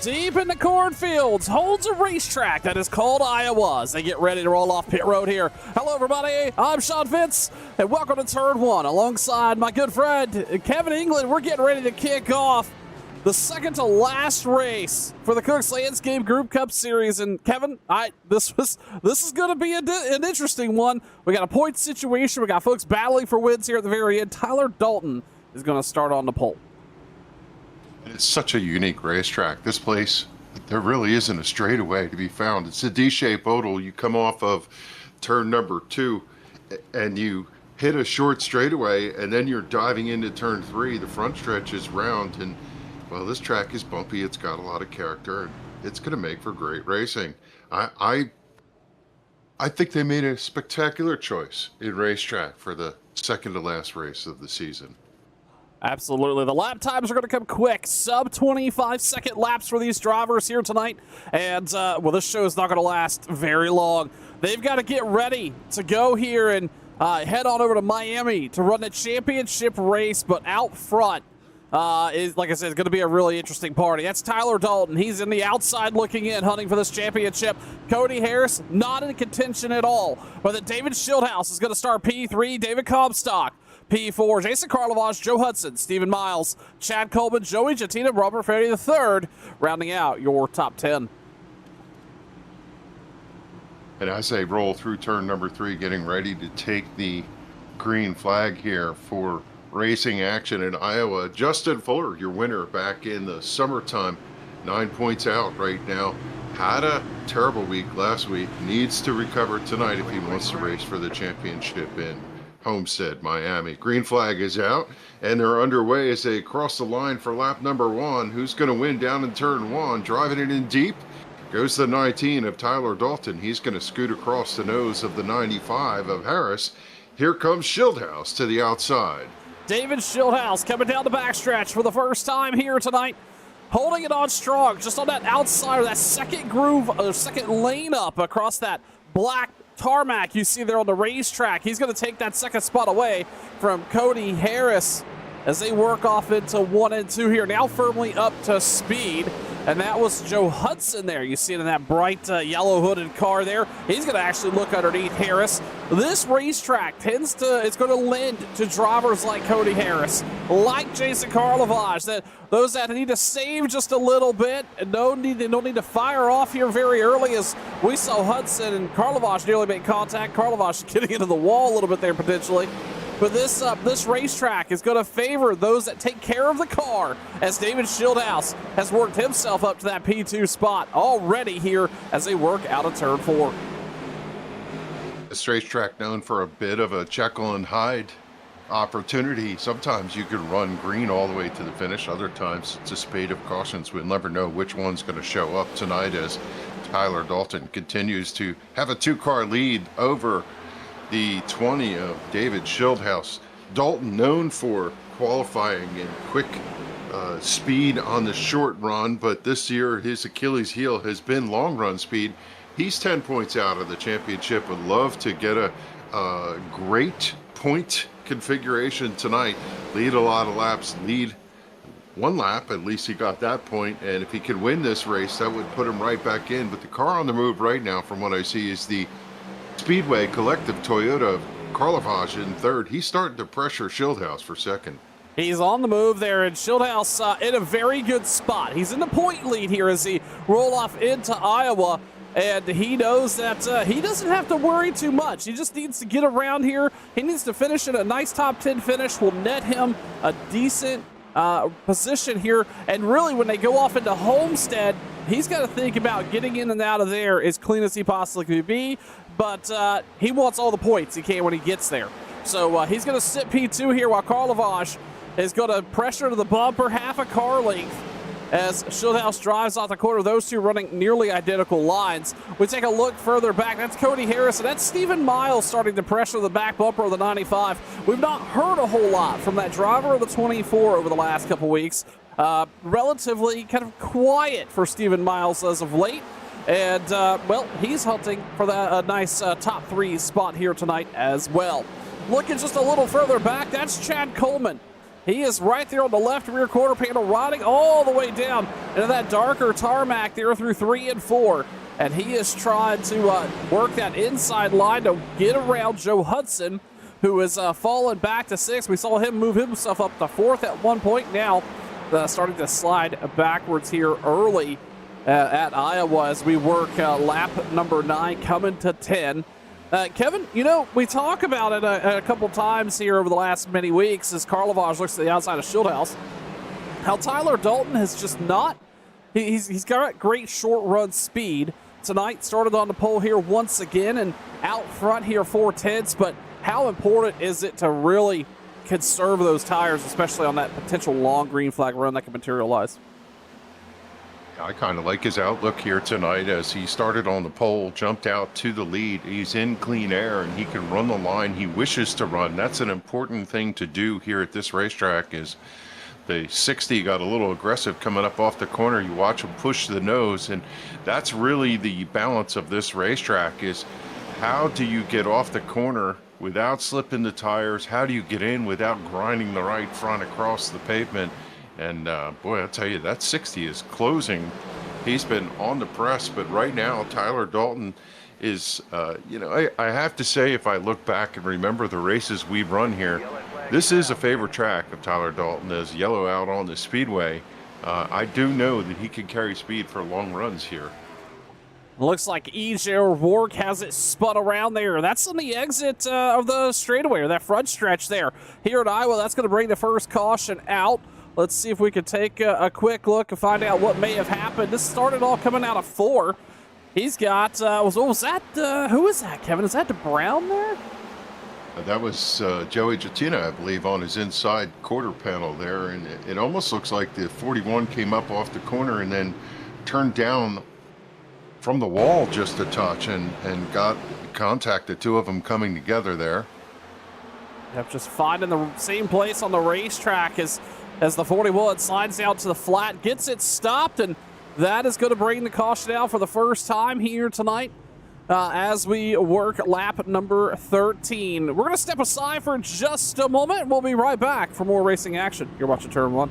Deep in the cornfields holds a racetrack that is called Iowa as they get ready to roll off pit road here. Hello, everybody. I'm Sean Fitz, and welcome to Turn 1. Alongside my good friend, Kevin England, we're getting ready to kick off the second to last race for the Cooks Landscape Group Cup Series. And Kevin, this is going to be an interesting one. We got a point situation. We got folks battling for wins here at the very end. Tyler Dalton is going to start on the pole. It's such a unique racetrack. This place, there really isn't a straightaway to be found. It's a D-shaped oval. You come off of turn number 2 and you hit a short straightaway, and then you're diving into turn 3. The front stretch is round, and well, this track is bumpy. It's got a lot of character, and it's going to make for great racing. I think they made a spectacular choice in racetrack for the second to last race of the season. Absolutely. The lap times are going to come quick. Sub 25-second laps for these drivers here tonight. And, well, this show is not going to last very long. They've got to get ready to go here and head on over to Miami to run the championship race. But out front is, like I said, it's going to be a really interesting party. That's Tyler Dalton. He's in the outside looking in, hunting for this championship. Cody Harris, not in contention at all. But then David Schildhouse is going to start P3. David Comstock. P4, Jason Karlovac, Joe Hudson, Stephen Miles, Chad Coleman, Joey Jettina, Robert Ferry III, rounding out your top 10. And as they roll through turn number 3, getting ready to take the green flag here for racing action in Iowa, Justin Fuller, your winner back in the summertime, 9 points out right now. Had a terrible week last week, needs to recover tonight if he wants to race for the championship in Homestead, Miami. Green flag is out, and they're underway as they cross the line for lap number 1. Who's going to win down in turn 1? Driving it in deep goes the 19 of Tyler Dalton. He's going to scoot across the nose of the 95 of Harris. Here comes Schildhouse to the outside. David Schildhouse coming down the backstretch for the first time here tonight. Holding it on strong, just on that outside of that second groove, or second lane up across that black tarmac you see there on the racetrack. He's going to take that second spot away from Cody Harris as they work off into 1 and 2 here. Now firmly up to speed. And that was Joe Hudson there. You see it in that bright yellow hooded car there. He's going to actually look underneath Harris. This racetrack it's going to lend to drivers like Cody Harris, like Jason Karlovac, that those that need to save just a little bit and don't need to fire off here very early, as we saw Hudson and Karlovac nearly make contact. Karlovac getting into the wall a little bit there potentially. But this racetrack is going to favor those that take care of the car, as David Schildhouse has worked himself up to that P2 spot already here as they work out of turn 4. This racetrack known for a bit of a Jekyll and Hyde opportunity. Sometimes you can run green all the way to the finish. Other times it's a spade of cautions. We'll never know which one's going to show up tonight as Tyler Dalton continues to have a 2-car lead over the 20 of David Schildhouse. Dalton known for qualifying in quick speed on the short run, but this year his Achilles heel has been long run speed. He's 10 points out of the championship. Would love to get a great point configuration tonight. Lead a lot of laps, lead 1 lap, at least he got that point, and if he can win this race, that would put him right back in. But the car on the move right now, from what I see, is the Speedway Collective Toyota. Karlovac in third. He's starting to pressure Schildhouse for second. He's on the move there, and Schildhouse in a very good spot. He's in the point lead here as he roll off into Iowa, and he knows that he doesn't have to worry too much. He just needs to get around here. He needs to finish in a nice top 10 finish. Will net him a decent position here, and really when they go off into Homestead, he's got to think about getting in and out of there as clean as he possibly could be, but he wants all the points he can when he gets there. So he's going to sit P2 here while Karlovac is going to pressure to the bumper half a car length as Schildhouse drives off the corner. Those two running nearly identical lines. We take a look further back. That's Cody Harris, and that's Stephen Miles starting to pressure the back bumper of the 95. We've not heard a whole lot from that driver of the 24 over the last couple weeks. Relatively kind of quiet for Stephen Miles as of late. And, well, he's hunting for that nice top 3 spot here tonight as well. Looking just a little further back, that's Chad Coleman. He is right there on the left rear quarter panel, riding all the way down into that darker tarmac there through 3 and 4. And he is trying to work that inside line to get around Joe Hudson, who is fallen back to 6th. We saw him move himself up to 4th at one point. Now starting to slide backwards here early at Iowa as we work lap number 9 coming to 10. Kevin, you know, we talk about it a couple times here over the last many weeks as Karlovaj looks at the outside of Schildhouse. How Tyler Dalton has just not, he's got great short run speed. Tonight started on the pole here once again and out front here 4/10, but how important is it to really conserve those tires, especially on that potential long green flag run that can materialize? I kind of like his outlook here tonight as he started on the pole, jumped out to the lead. He's in clean air and he can run the line he wishes to run. That's an important thing to do here at this racetrack. Is the 60 got a little aggressive coming up off the corner. You watch him push the nose, and that's really the balance of this racetrack is how do you get off the corner without slipping the tires? How do you get in without grinding the right front across the pavement? And boy, I'll tell you, that 60 is closing. He's been on the press, but right now, Tyler Dalton is, you know, I have to say, if I look back and remember the races we've run here, this is a favorite track of Tyler Dalton as yellow out on the speedway. I do know that he can carry speed for long runs here. Looks like EJ O'Rourke has it spun around there. That's on the exit of the straightaway, or that front stretch there. Here at Iowa, that's going to bring the first caution out. Let's see if we can take a quick look and find out what may have happened. This started all coming out of 4. He's got, who is that, Kevin? Is that DeBrown there? That was Joey Jatina, I believe, on his inside quarter panel there. And it almost looks like the 41 came up off the corner and then turned down from the wall just a touch and got contact, the two of them coming together there. Yep, just finding the same place on the racetrack as the 41 slides out to the flat, gets it stopped, and that is going to bring the caution out for the first time here tonight as we work lap number 13. We're going to step aside for just a moment. We'll be right back for more racing action. You're watching Turn 1.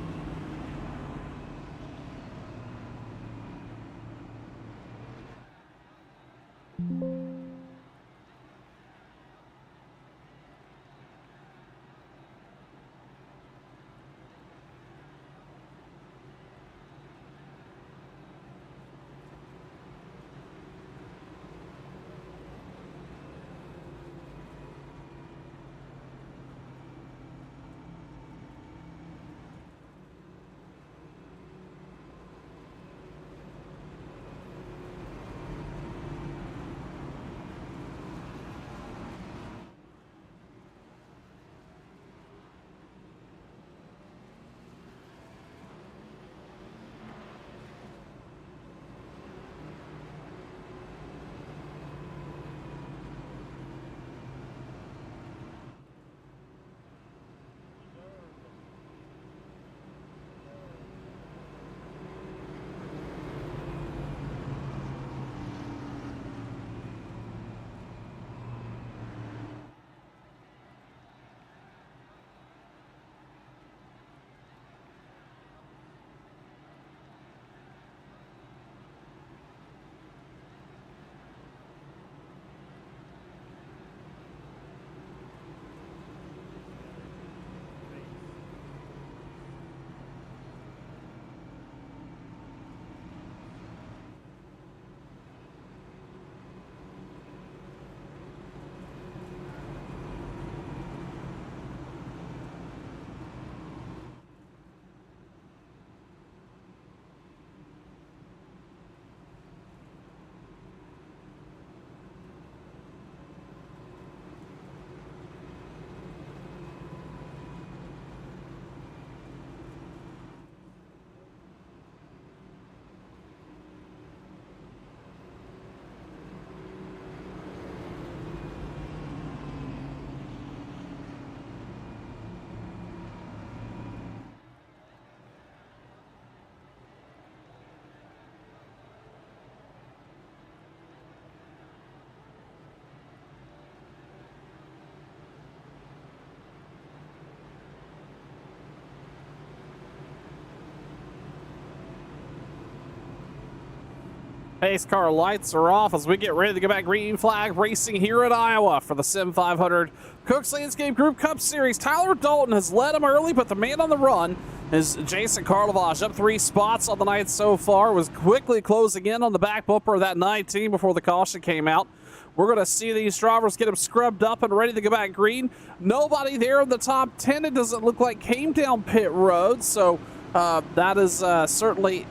Pace car lights are off as we get ready to go back green flag racing here at Iowa for the Sim 500 Cooks Landscape Group Cup Series. Tyler Dalton has led him early, but the man on the run is Jason Karlovac, up 3 spots on the night so far, was quickly closing in on the back bumper of that 19 before the caution came out. We're going to see these drivers get them scrubbed up and ready to go back green. Nobody there in the top 10, it doesn't look like, came down pit road, so that is certainly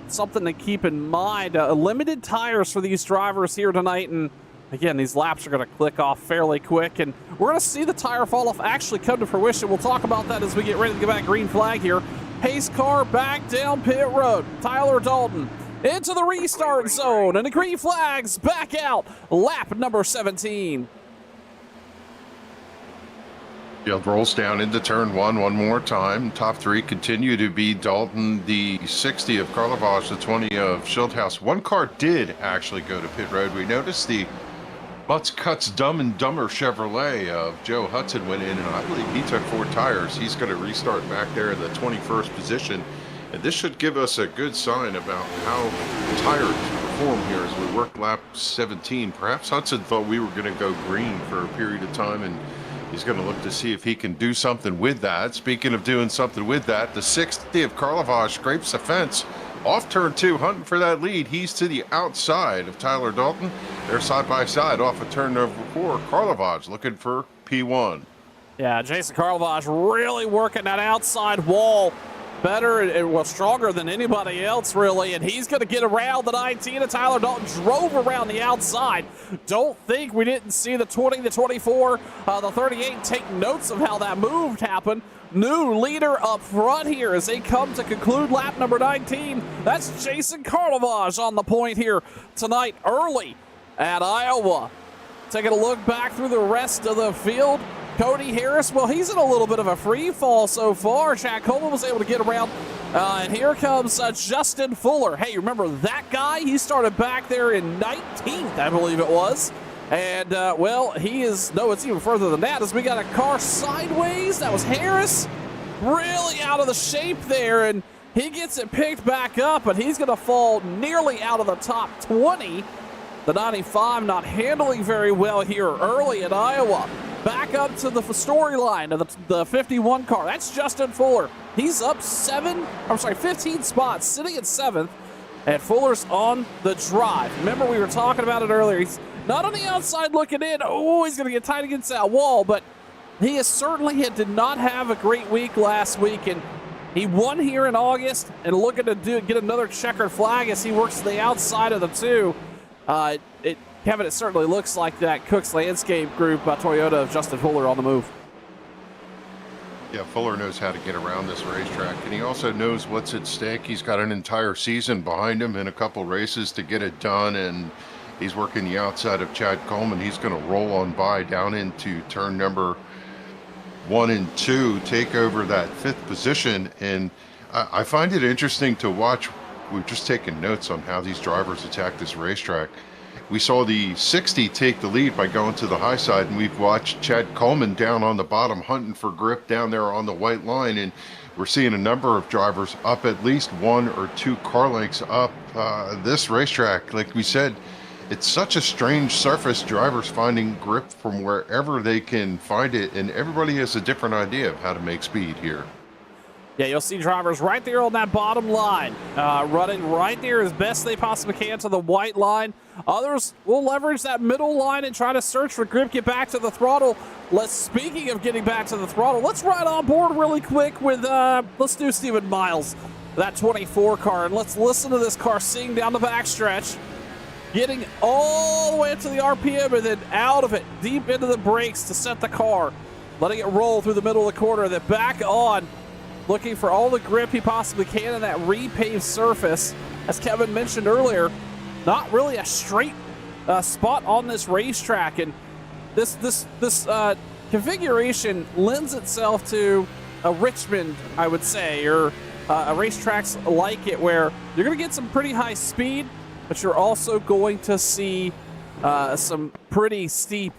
something to keep in mind. Limited tires for these drivers here tonight, and again, these laps are going to click off fairly quick, and we're going to see the tire fall off actually come to fruition. We'll talk about that as we get ready to go back green flag here. Pace car back down pit road. Tyler Dalton into the restart zone, and the green flags back out. Lap number 17. Field rolls down into turn one more time. Top 3 continue to be Dalton, the 60 of Karlovac, the 20 of Schildhaus. One car did actually go to pit road. We noticed the Butts Cuts Dumb and Dumber Chevrolet of Joe Hudson went in, and I believe he took 4 tires. He's going to restart back there in the 21st position. And this should give us a good sign about how tires perform here as we work lap 17. Perhaps Hudson thought we were going to go green for a period of time, and he's going to look to see if he can do something with that. Speaking of doing something with that, the 60 of Karlovac scrapes the fence off turn 2, hunting for that lead. He's to the outside of Tyler Dalton. They're side by side off of turn number 4. Karlovac looking for P1. Yeah, Jason Karlovac really working that outside wall better and well, stronger than anybody else, really, and he's going to get around the 19, and Tyler Dalton drove around the outside. Don't think we didn't see the 20, the 24, the 38 take notes of how that move happened. New leader up front here as they come to conclude lap number 19. That's Jason Karlovac on the point here tonight early at Iowa. Taking a look back through the rest of the field. Cody Harris, well, he's in a little bit of a free fall so far. Chad Coleman was able to get around. And here comes Justin Fuller. Hey, remember that guy? He started back there in 19th, I believe it was. And, well, he is, no, it's even further than that, as we got a car sideways. That was Harris. Really out of the shape there, and he gets it picked back up, and he's going to fall nearly out of the top 20. The 95 not handling very well here early at Iowa. Back up to the storyline of the 51 car. That's Justin Fuller. He's up 15 spots, sitting at 7th, and Fuller's on the drive. Remember, we were talking about it earlier. He's not on the outside looking in. Oh, he's going to get tight against that wall, but he is certainly did not have a great week last week, and he won here in August and looking to get another checkered flag as he works to the outside of the 2. Kevin, it certainly looks like that Cooks Landscape Group Toyota of Justin Fuller on the move. Yeah, Fuller knows how to get around this racetrack, and he also knows what's at stake. He's got an entire season behind him and a couple races to get it done, and he's working the outside of Chad Coleman. He's going to roll on by down into turn number 1 and 2, take over that 5th position, and I find it interesting to watch. We've just taken notes on how these drivers attack this racetrack. We saw the 60 take the lead by going to the high side, and we've watched Chad Coleman down on the bottom hunting for grip down there on the white line, and we're seeing a number of drivers up at least 1 or 2 car lengths up this racetrack. Like we said, it's such a strange surface. Drivers finding grip from wherever they can find it, and everybody has a different idea of how to make speed here. Yeah, you'll see drivers right there on that bottom line, running right there as best they possibly can to the white line. Others will leverage that middle line and try to search for grip, get back to the throttle. Speaking of getting back to the throttle, let's ride on board really quick with, let's do Stephen Miles, that 24 car, and let's listen to this car sing down the backstretch, getting all the way up to the RPM and then out of it, deep into the brakes to set the car, letting it roll through the middle of the corner, then back on, looking for all the grip he possibly can in that repaved surface. As Kevin mentioned earlier, not really a straight spot on this racetrack, and this configuration lends itself to a Richmond, I would say, or a racetracks like it, where you're going to get some pretty high speed, but you're also going to see some pretty steep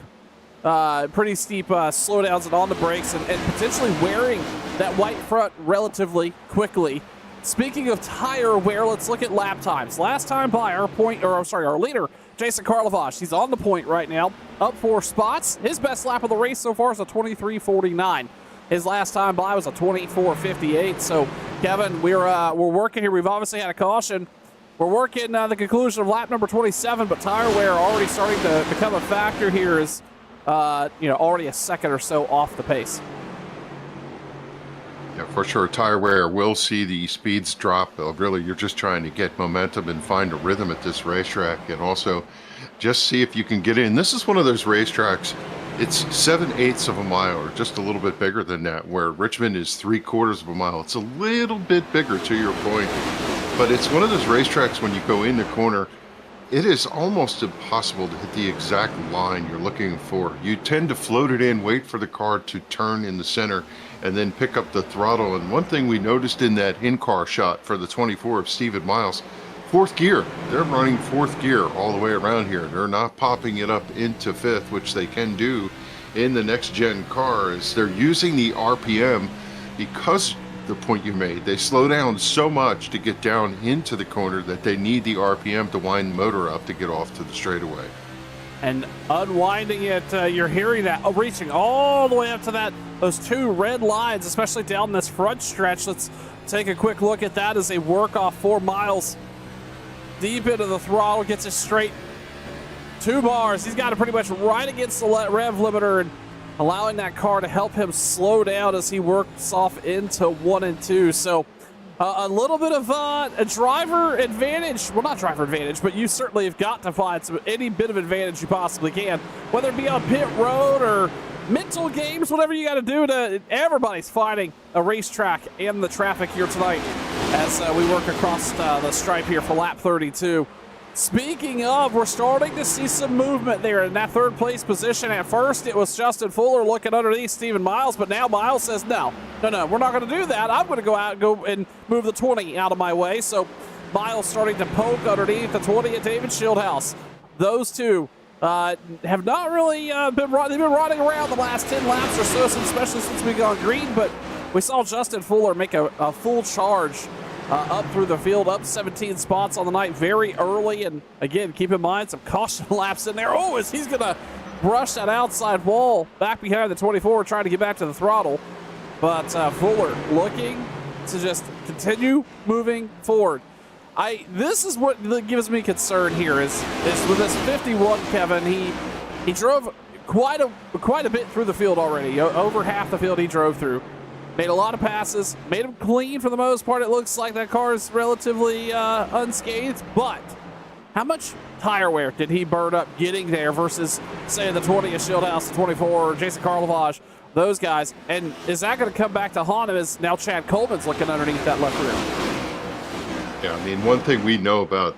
slowdowns and on the brakes, and potentially wearing that white front relatively quickly. speaking of tire wear, let's look at lap times. Last time by, our leader, Jason Karlovash, he's on the point right now, up 4 spots. His best lap of the race so far is a 23:49. His last time by was a 24:58. So, Kevin, we're working here. We've obviously had a caution. We're working the conclusion of lap number 27, but tire wear already starting to become a factor here. Is already a second or so off the pace. Yeah, for sure. Tire wear will see the speeds drop. Really, you're just trying to get momentum and find a rhythm at this racetrack, and also just see if you can get in. This is one of those racetracks. It's 7/8 of a mile, or just a little bit bigger than that, where Richmond is 3/4 of a mile. It's a little bit bigger, to your point, but it's one of those racetracks when you go in the corner, it is almost impossible to hit the exact line you're looking for. You tend to float it in, wait for the car to turn in the center, and then pick up the throttle. And one thing we noticed in that in-car shot for the 24 of Stephen Miles, 4th gear. They're running 4th gear all the way around here. They're not popping it up into 5th, which they can do in the next-gen cars. They're using the RPM because the point you made. They slow down so much to get down into the corner that they need the RPM to wind the motor up to get off to the straightaway. And unwinding it, you're hearing that, reaching all the way up to those 2 red lines, especially down this front stretch. Let's take a quick look at that as they work off 4 miles deep into the throttle, gets it straight 2 bars. He's got it pretty much right against the rev limiter and allowing that car to help him slow down as he works off into 1 and 2. So a little bit of a driver advantage. Well, not driver advantage, but you certainly have got to find any bit of advantage you possibly can, whether it be on pit road or mental games, whatever you got to do. Everybody's fighting a racetrack and the traffic here tonight as we work across the stripe here for lap 32. Speaking of, we're starting to see some movement there in that 3rd place position. At first, it was Justin Fuller looking underneath Stephen Miles, but now Miles says, no, we're not going to do that. I'm going to go and move the 20 out of my way. So Miles starting to poke underneath the 20 at David Shieldhouse. Those two have not really they've been riding around the last 10 laps or so, especially since we got green, but we saw Justin Fuller make a full charge up through the field, up 17 spots on the night very early. And again, keep in mind some caution laps in there. Oh, as he's going to brush that outside wall back behind the 24, trying to get back to the throttle. But Fuller looking to just continue moving forward. This is what gives me concern here is with this 51, Kevin. He drove quite a bit through the field already. Over half the field he drove through. Made a lot of passes, made him clean for the most part. It looks like that car is relatively unscathed, but how much tire wear did he burn up getting there versus, say, the 20 of Shieldhouse, the 24, Jason Karlovash, those guys? And is that going to come back to haunt him as now Chad Coleman's looking underneath that left rear? Yeah, I mean, one thing we know about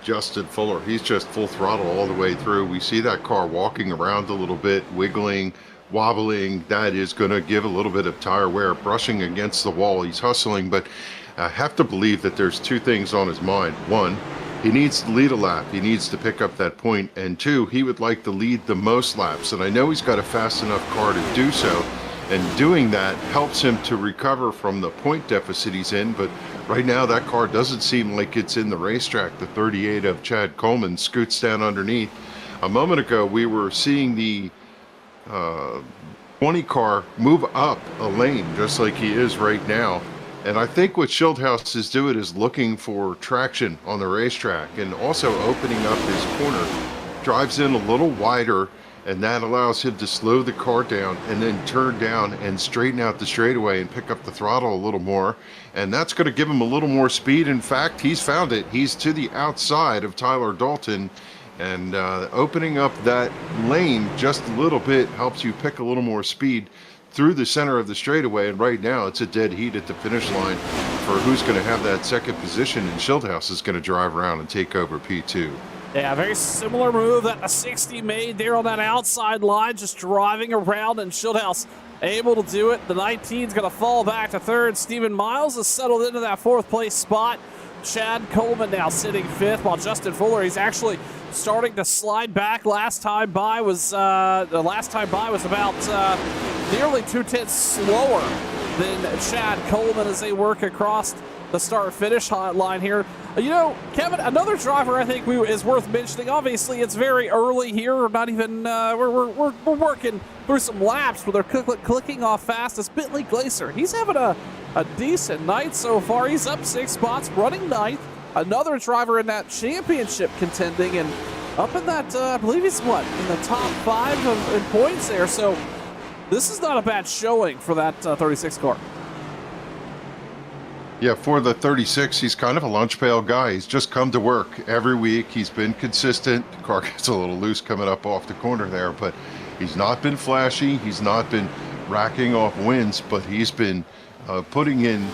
Justin Fuller, he's just full throttle all the way through. We see that car walking around a little bit, wiggling, wobbling. That is going to give a little bit of tire wear, brushing against the wall. He's hustling, but I have to believe that there's 2 things on his mind. 1, he needs to lead a lap. He needs to pick up that point. And 2, he would like to lead the most laps. And I know he's got a fast enough car to do so. And doing that helps him to recover from the point deficit he's in. But right now, that car doesn't seem like it's in the racetrack. The 38 of Chad Coleman scoots down underneath. A moment ago, we were seeing the 20 car move up a lane just like he is right now. And I think what Shieldhouse is doing is looking for traction on the racetrack and also opening up his corner. Drives in a little wider, and that allows him to slow the car down and then turn down and straighten out the straightaway and pick up the throttle a little more. And that's going to give him a little more speed. In fact, he's found it. He's to the outside of Tyler Dalton. And opening up that lane just a little bit helps you pick a little more speed through the center of the straightaway. And right now, it's a dead heat at the finish line for who's going to have that second position. And Shieldhouse is going to drive around and take over P2. Yeah, very similar move that the 60 made there on that outside line, just driving around, and Shieldhouse able to do it. The 19 is going to fall back to 3rd. Stephen Miles has settled into that 4th place spot. Chad Coleman now sitting 5th, while Justin Fuller, he's actually starting to slide back. Last time by was about nearly 2/10 slower than Chad Coleman as they work across the start-finish line here. You know, Kevin, another driver I think is worth mentioning. Obviously, it's very early here. We're not even we're working through some laps, but they're clicking off fast. As Bentley Glacier, he's having a decent night so far. He's up 6 spots, running ninth. Another driver in that championship contending, and up in that I believe he's in the top 5 in points there. So this is not a bad showing for that 36 car. Yeah, for the 36, he's kind of a lunch pail guy. He's just come to work every week. He's been consistent. The car gets a little loose coming up off the corner there, but he's not been flashy. He's not been racking off wins, but he's been putting in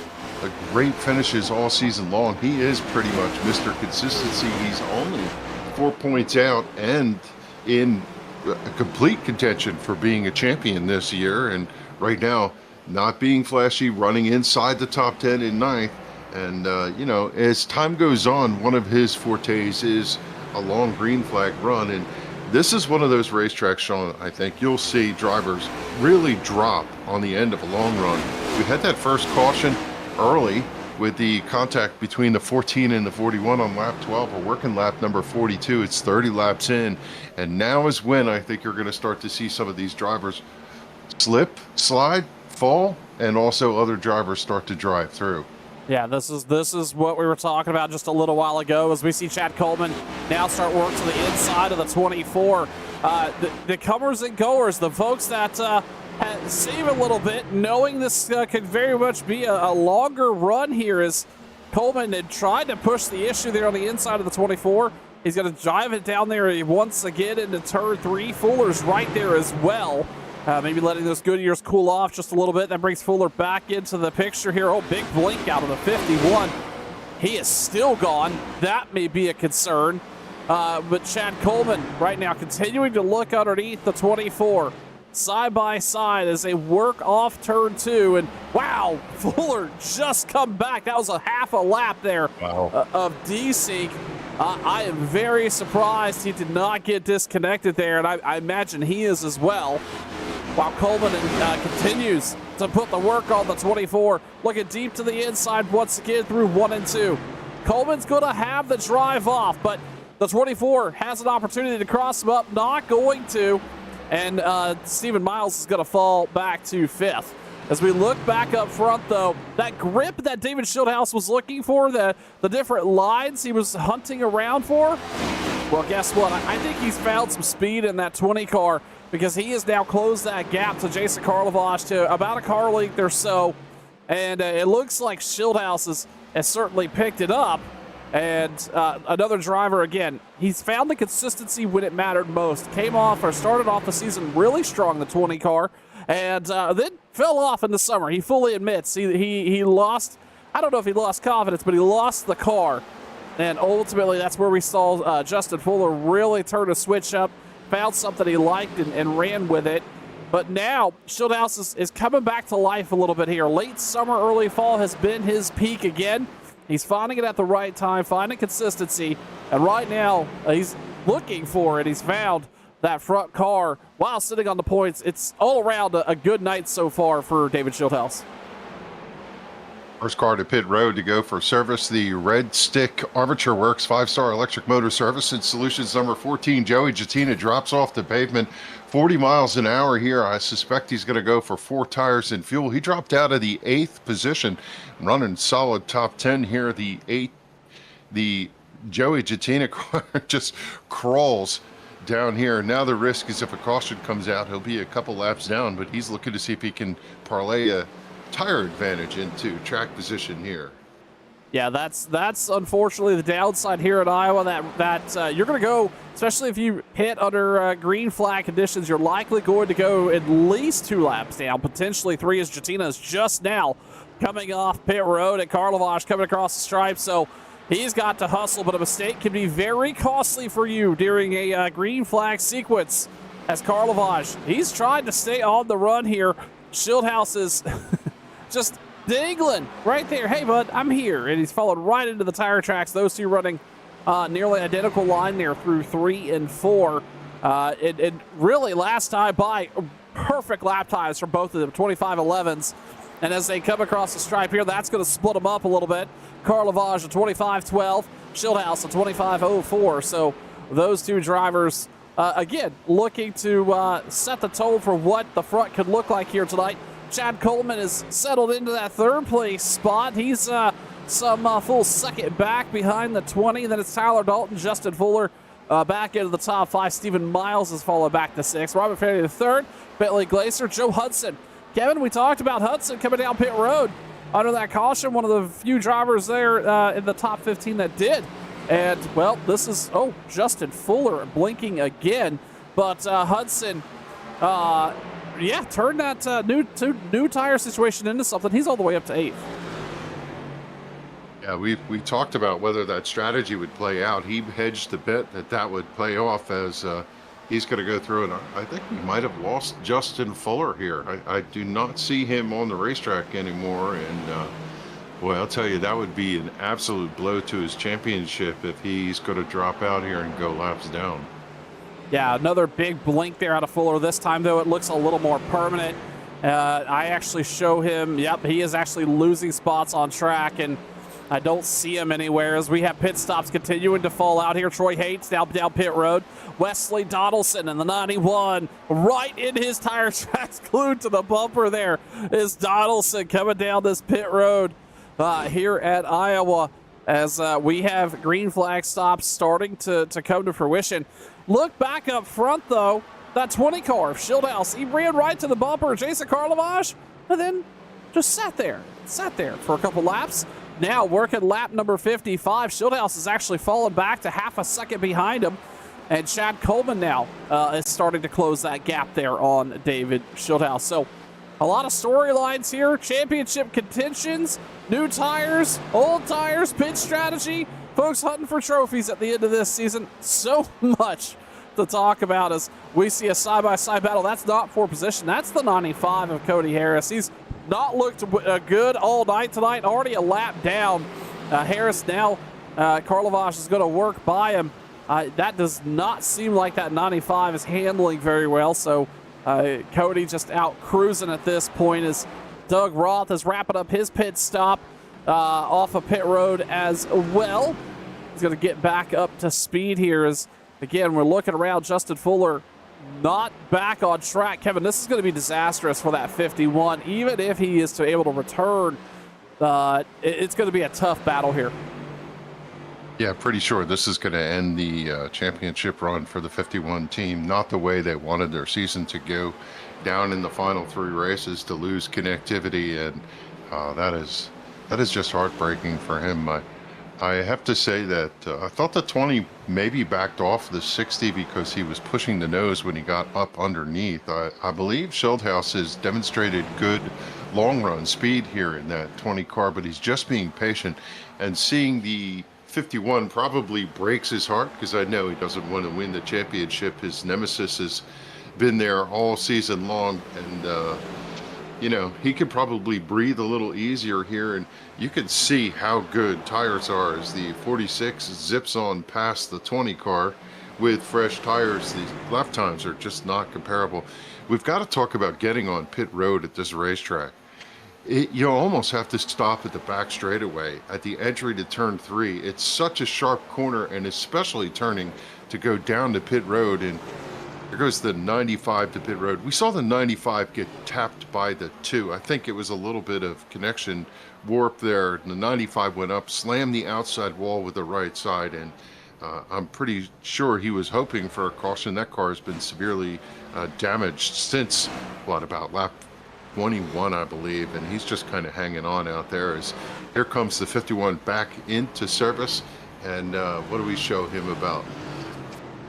great finishes all season long. He is pretty much Mr. Consistency. He's only 4 points out and in a complete contention for being a champion this year. And right now, not being flashy, running inside the top 10 in ninth. And, you know, as time goes on, one of his fortes is a long green flag run. And this is one of those racetracks, Sean, I think you'll see drivers really drop on the end of a long run. We had that first caution early with the contact between the 14 and the 41 on lap 12. We're working lap number 42. It's 30 laps in. And now is when I think you're going to start to see some of these drivers slip, slide, fall, and also other drivers start to drive through. Yeah, this is what we were talking about just a little while ago as we see Chad Coleman now start work to the inside of the 24. The comers and goers, the folks that save a little bit, knowing this could very much be a longer run here, as Coleman had tried to push the issue there on the inside of the 24. He's going to drive it down there once again into turn 3. Fuller's right there as well. Maybe letting those Goodyears cool off just a little bit. That brings Fuller back into the picture here. Oh, big blink out of the 51. He is still gone. That may be a concern. But Chad Coleman right now continuing to look underneath the 24. Side by side as they work off turn 2. And wow, Fuller just come back. That was a half a lap there of desync. I am very surprised he did not get disconnected there, and I imagine he is as well. While Coleman continues to put the work on the 24, looking deep to the inside once again through 1 and 2. Coleman's going to have the drive off, but the 24 has an opportunity to cross him up, not going to, and Stephen Miles is going to fall back to 5th. As we look back up front, though, that grip that David Schildhouse was looking for, the different lines he was hunting around for, well, guess what? I think he's found some speed in that 20 car, because he has now closed that gap to Jason Karlovac to about a car length or so. And it looks like Schildhouse has certainly picked it up. And another driver, again, he's found the consistency when it mattered most. Started off the season really strong, the 20 car, and then fell off in the summer. He fully admits he lost, I don't know if he lost confidence, but he lost the car. And ultimately, that's where we saw Justin Fuller really turn a switch up, found something he liked and ran with it. But now, Schildhouse is coming back to life a little bit here. Late summer, early fall has been his peak again. He's finding it at the right time, finding consistency. And right now, he's looking for it. He's found that front car while sitting on the points. It's all around a good night so far for David Schildhouse. First car to pit road to go for service, the Red Stick Armature Works 5-star electric motor service and solutions number 14. Joey Jettina drops off the pavement, 40 miles an hour here. I suspect he's going to go for 4 tires and fuel. He dropped out of the 8th position, running solid top 10 here. The Joey Jettina car just crawls down here. Now the risk is if a caution comes out, he'll be a couple laps down, but he's looking to see if he can parlay a tire advantage into track position here. Yeah, that's unfortunately the downside here at Iowa, that you're going to go, especially if you hit under green flag conditions, you're likely going to go at least 2 laps down, potentially 3, as Jettina is just now coming off pit road and Karlovac coming across the stripe. So he's got to hustle, but a mistake can be very costly for you during a green flag sequence. As Karlovac, he's trying to stay on the run here. Schildhouse is just dangling right there. Hey, bud, I'm here. And he's followed right into the tire tracks. Those two running nearly identical line there through 3 and 4. It really, last time by, perfect lap times for both of them, 25-11s. And as they come across the stripe here, that's going to split them up a little bit. Carl Lavage a 25.12, Schildhouse a 25.04. So those two drivers, again, looking to set the tone for what the front could look like here tonight. Chad Coleman is settled into that third place spot. He's some full second back behind the 20. Then it's Tyler Dalton, Justin Fuller back into the top 5. Stephen Miles has fallen back to 6. Robert Ferry the third. Bentley Glacier, Joe Hudson. Kevin, we talked about Hudson coming down pit road under that caution. One of the few drivers there in the top 15 that did. And, well, this is, Justin Fuller blinking again. But Hudson, turned that new tire situation into something. He's all the way up to 8th. Yeah, we talked about whether that strategy would play out. He hedged a bit that would play off as he's going to go through, and I think we might have lost Justin Fuller here. I do not see him on the racetrack anymore, and boy, I'll tell you, that would be an absolute blow to his championship if he's going to drop out here and go laps down. Yeah, another big blink there out of Fuller. This time, though, it looks a little more permanent. I actually show him, he is actually losing spots on track, and I don't see him anywhere as we have pit stops continuing to fall out here. Troy Hayes down pit road. Wesley Donaldson in the 91, right in his tire tracks, glued to the bumper there is Donaldson coming down this pit road here at Iowa as we have green flag stops starting to come to fruition. Look back up front, though. That 20 car of Schildhouse, he ran right to the bumper, Jason Carlavage, and then just sat there for a couple laps. Now working lap number 55. Schildhouse has actually fallen back to half a second behind him. And Chad Coleman now is starting to close that gap there on David Schildhouse. So a lot of storylines here. Championship contentions, new tires, old tires, pit strategy. Folks hunting for trophies at the end of this season. So much to talk about as we see a side-by-side battle. That's not for position. That's the 95 of Cody Harris. He's not looked good all night tonight. Already a lap down. Harris now, Carlavage is going to work by him. That does not seem like that 95 is handling very well. So Cody just out cruising at this point as Doug Roth is wrapping up his pit stop off of pit road as well. He's going to get back up to speed here as, again, we're looking around. Justin Fuller not back on track. Kevin, this is going to be disastrous for that 51. Even if he is able to return, it's going to be a tough battle here. Yeah, pretty sure this is going to end the championship run for the 51 team. Not the way they wanted their season to go, down in the final 3 races to lose connectivity, and that is just heartbreaking for him. I have to say that I thought the 20 maybe backed off the 60 because he was pushing the nose when he got up underneath. I believe Schildhouse has demonstrated good long run speed here in that 20 car, but he's just being patient, and seeing the 51 probably breaks his heart because I know he doesn't want to win the championship. His nemesis has been there all season long, and he could probably breathe a little easier here, and you can see how good tires are as the 46 zips on past the 20 car with fresh tires. The lap times are just not comparable. We've got to talk about getting on pit road at this racetrack. You almost have to stop at the back straightaway at the entry to turn 3. It's such a sharp corner, and especially turning to go down to pit road, and there goes the 95 to pit road. We saw the 95 get tapped by the 2. I think it was a little bit of connection warp there. The 95 went up, slammed the outside wall with the right side, and I'm pretty sure he was hoping for a caution. That car has been severely damaged since, about lap 21, I believe, and he's just kind of hanging on out there as here comes the 51 back into service. And what do we show him, about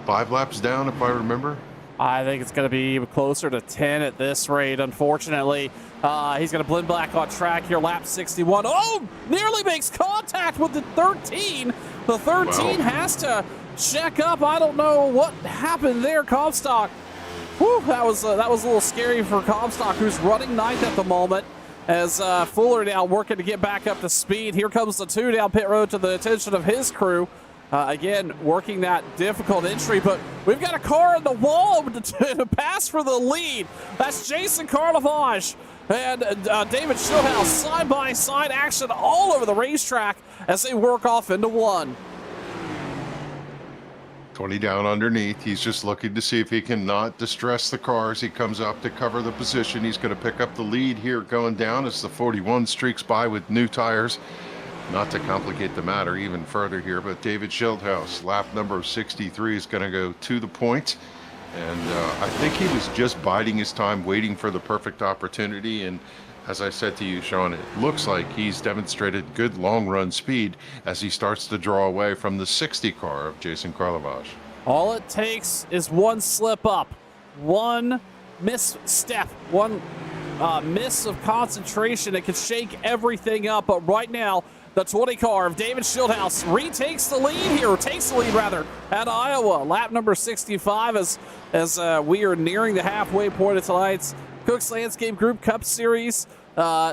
5 laps down, if I remember? I think it's going to be closer to 10 at this rate, unfortunately. He's going to blend back on track here, lap 61. Oh, nearly makes contact with the 13. The 13 has to check up. I don't know what happened there, Comstock. Whew, that was a little scary for Comstock, who's running 9th at the moment, as Fuller now working to get back up to speed. Here comes the 2 down pit road to the attention of his crew. Again, working that difficult entry, but we've got a car in the wall to pass for the lead. That's Jason Carlivage and David Schildhaus, side-by-side action all over the racetrack as they work off into one. 20 down underneath. He's just looking to see if he can not distress the car as he comes up to cover the position. He's going to pick up the lead here going down as the 41 streaks by with new tires. Not to complicate the matter even further here, but David Schildhaus, lap number 63, is going to go to the point. And I think he was just biding his time, waiting for the perfect opportunity. And as I said to you, Sean, it looks like he's demonstrated good long-run speed as he starts to draw away from the 60 car of Jason Carlivage. All it takes is one slip up, one misstep, one miss of concentration. It could shake everything up, but right now, the 20 car of David Schildhaus takes the lead at Iowa. Lap number 65 as we are nearing the halfway point of tonight's Cook's Landscape Group Cup Series.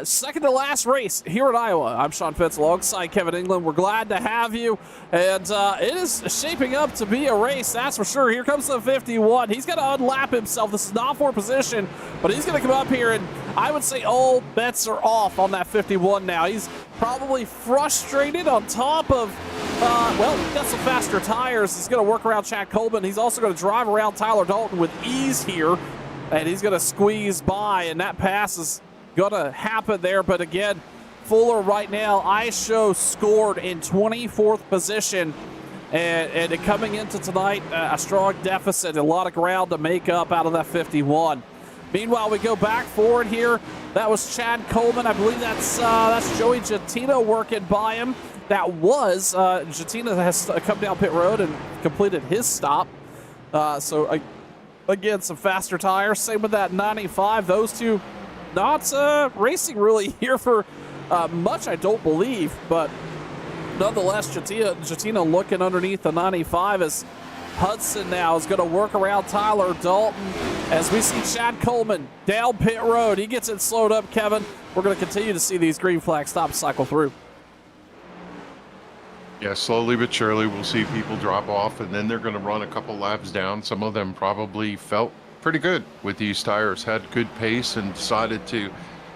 Second to last race here at Iowa. I'm Sean Fitz alongside Kevin England. We're glad to have you. And it is shaping up to be a race, that's for sure. Here comes the 51. He's going to unlap himself. This is not for position, but he's going to come up here, and I would say all bets are off on that 51 now. He's probably frustrated on top of, he's got some faster tires. He's going to work around Chad Coleman. He's also going to drive around Tyler Dalton with ease here, and he's going to squeeze by, and that pass is gonna happen there. But again, Fuller right now, ISHO scored in 24th position, and coming into tonight, a strong deficit, a lot of ground to make up out of that 51. Meanwhile, we go back forward here. That was Chad Coleman. I believe that's Joey Giattino working by him. That was Giattino has come down pit road and completed his stop. So again, some faster tires. Same with that 95. Those two not racing really here for much, I don't believe, but nonetheless, Giattino looking underneath the 95 as Hudson now is going to work around Tyler Dalton as we see Chad Coleman down pit road. He gets it slowed up, Kevin. We're going to continue to see these green flag stops cycle through. Yeah, slowly but surely we'll see people drop off, and then they're going to run a couple laps down. Some of them probably felt pretty good with these tires, had good pace and decided to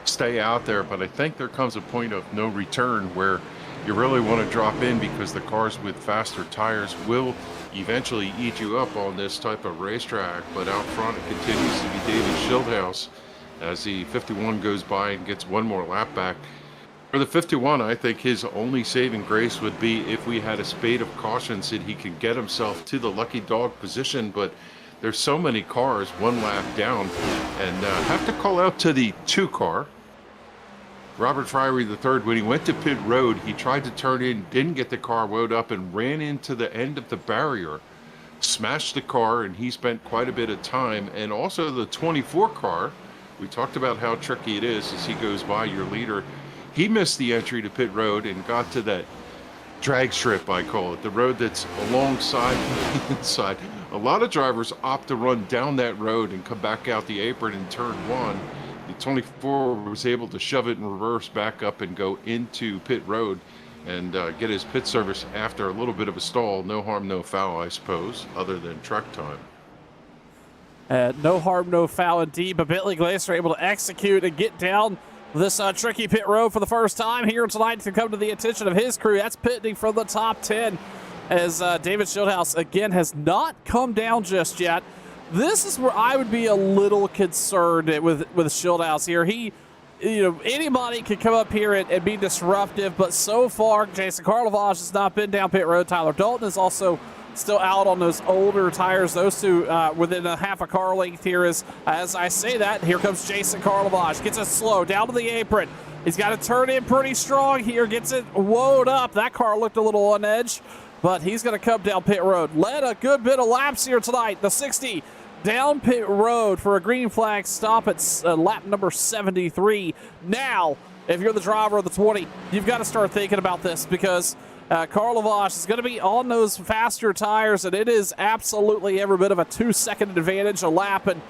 stay out there. But I think there comes a point of no return where you really want to drop in, because the cars with faster tires will eventually eat you up on this type of racetrack. But out front it continues to be David Schildhaus as the 51 goes by and gets one more lap back. For the 51, I think his only saving grace would be if we had a spade of cautions that he could get himself to the lucky dog position. But there's so many cars one lap down, and have to call out to the 2 car. Robert Fryery III, when he went to pit road, he tried to turn in, didn't get the car wound up, and ran into the end of the barrier, smashed the car, and he spent quite a bit of time. And also the 24 car, we talked about how tricky it is as he goes by your leader. He missed the entry to pit road and got to that drag strip, I call it, the road that's alongside the inside. A lot of drivers opt to run down that road and come back out the apron in turn 1. The 24 was able to shove it in reverse back up and go into pit road and get his pit service after a little bit of a stall. No harm, no foul, I suppose, other than truck time. No harm, no foul indeed, but Bentley Glacier able to execute and get down this tricky pit road for the first time here tonight to come to the attention of his crew. That's pitting from the top 10 as David Schildhaus, again, has not come down just yet. This is where I would be a little concerned with Schildhaus here. Anybody could come up here and be disruptive, but so far, Jason Carlivage has not been down pit road. Tyler Dalton is also still out on those older tires. Those two within a half a car length here. As I say that, here comes Jason Carlivage. Gets it slow down to the apron. He's got to turn in pretty strong here. Gets it woed up. That car looked a little on edge, but he's going to come down pit road. Led a good bit of laps here tonight. The 60 down pit road for a green flag stop at lap number 73. Now, if you're the driver of the 20, you've got to start thinking about this, because Carlivage is going to be on those faster tires, and it is absolutely every bit of a 2-second advantage a lap. And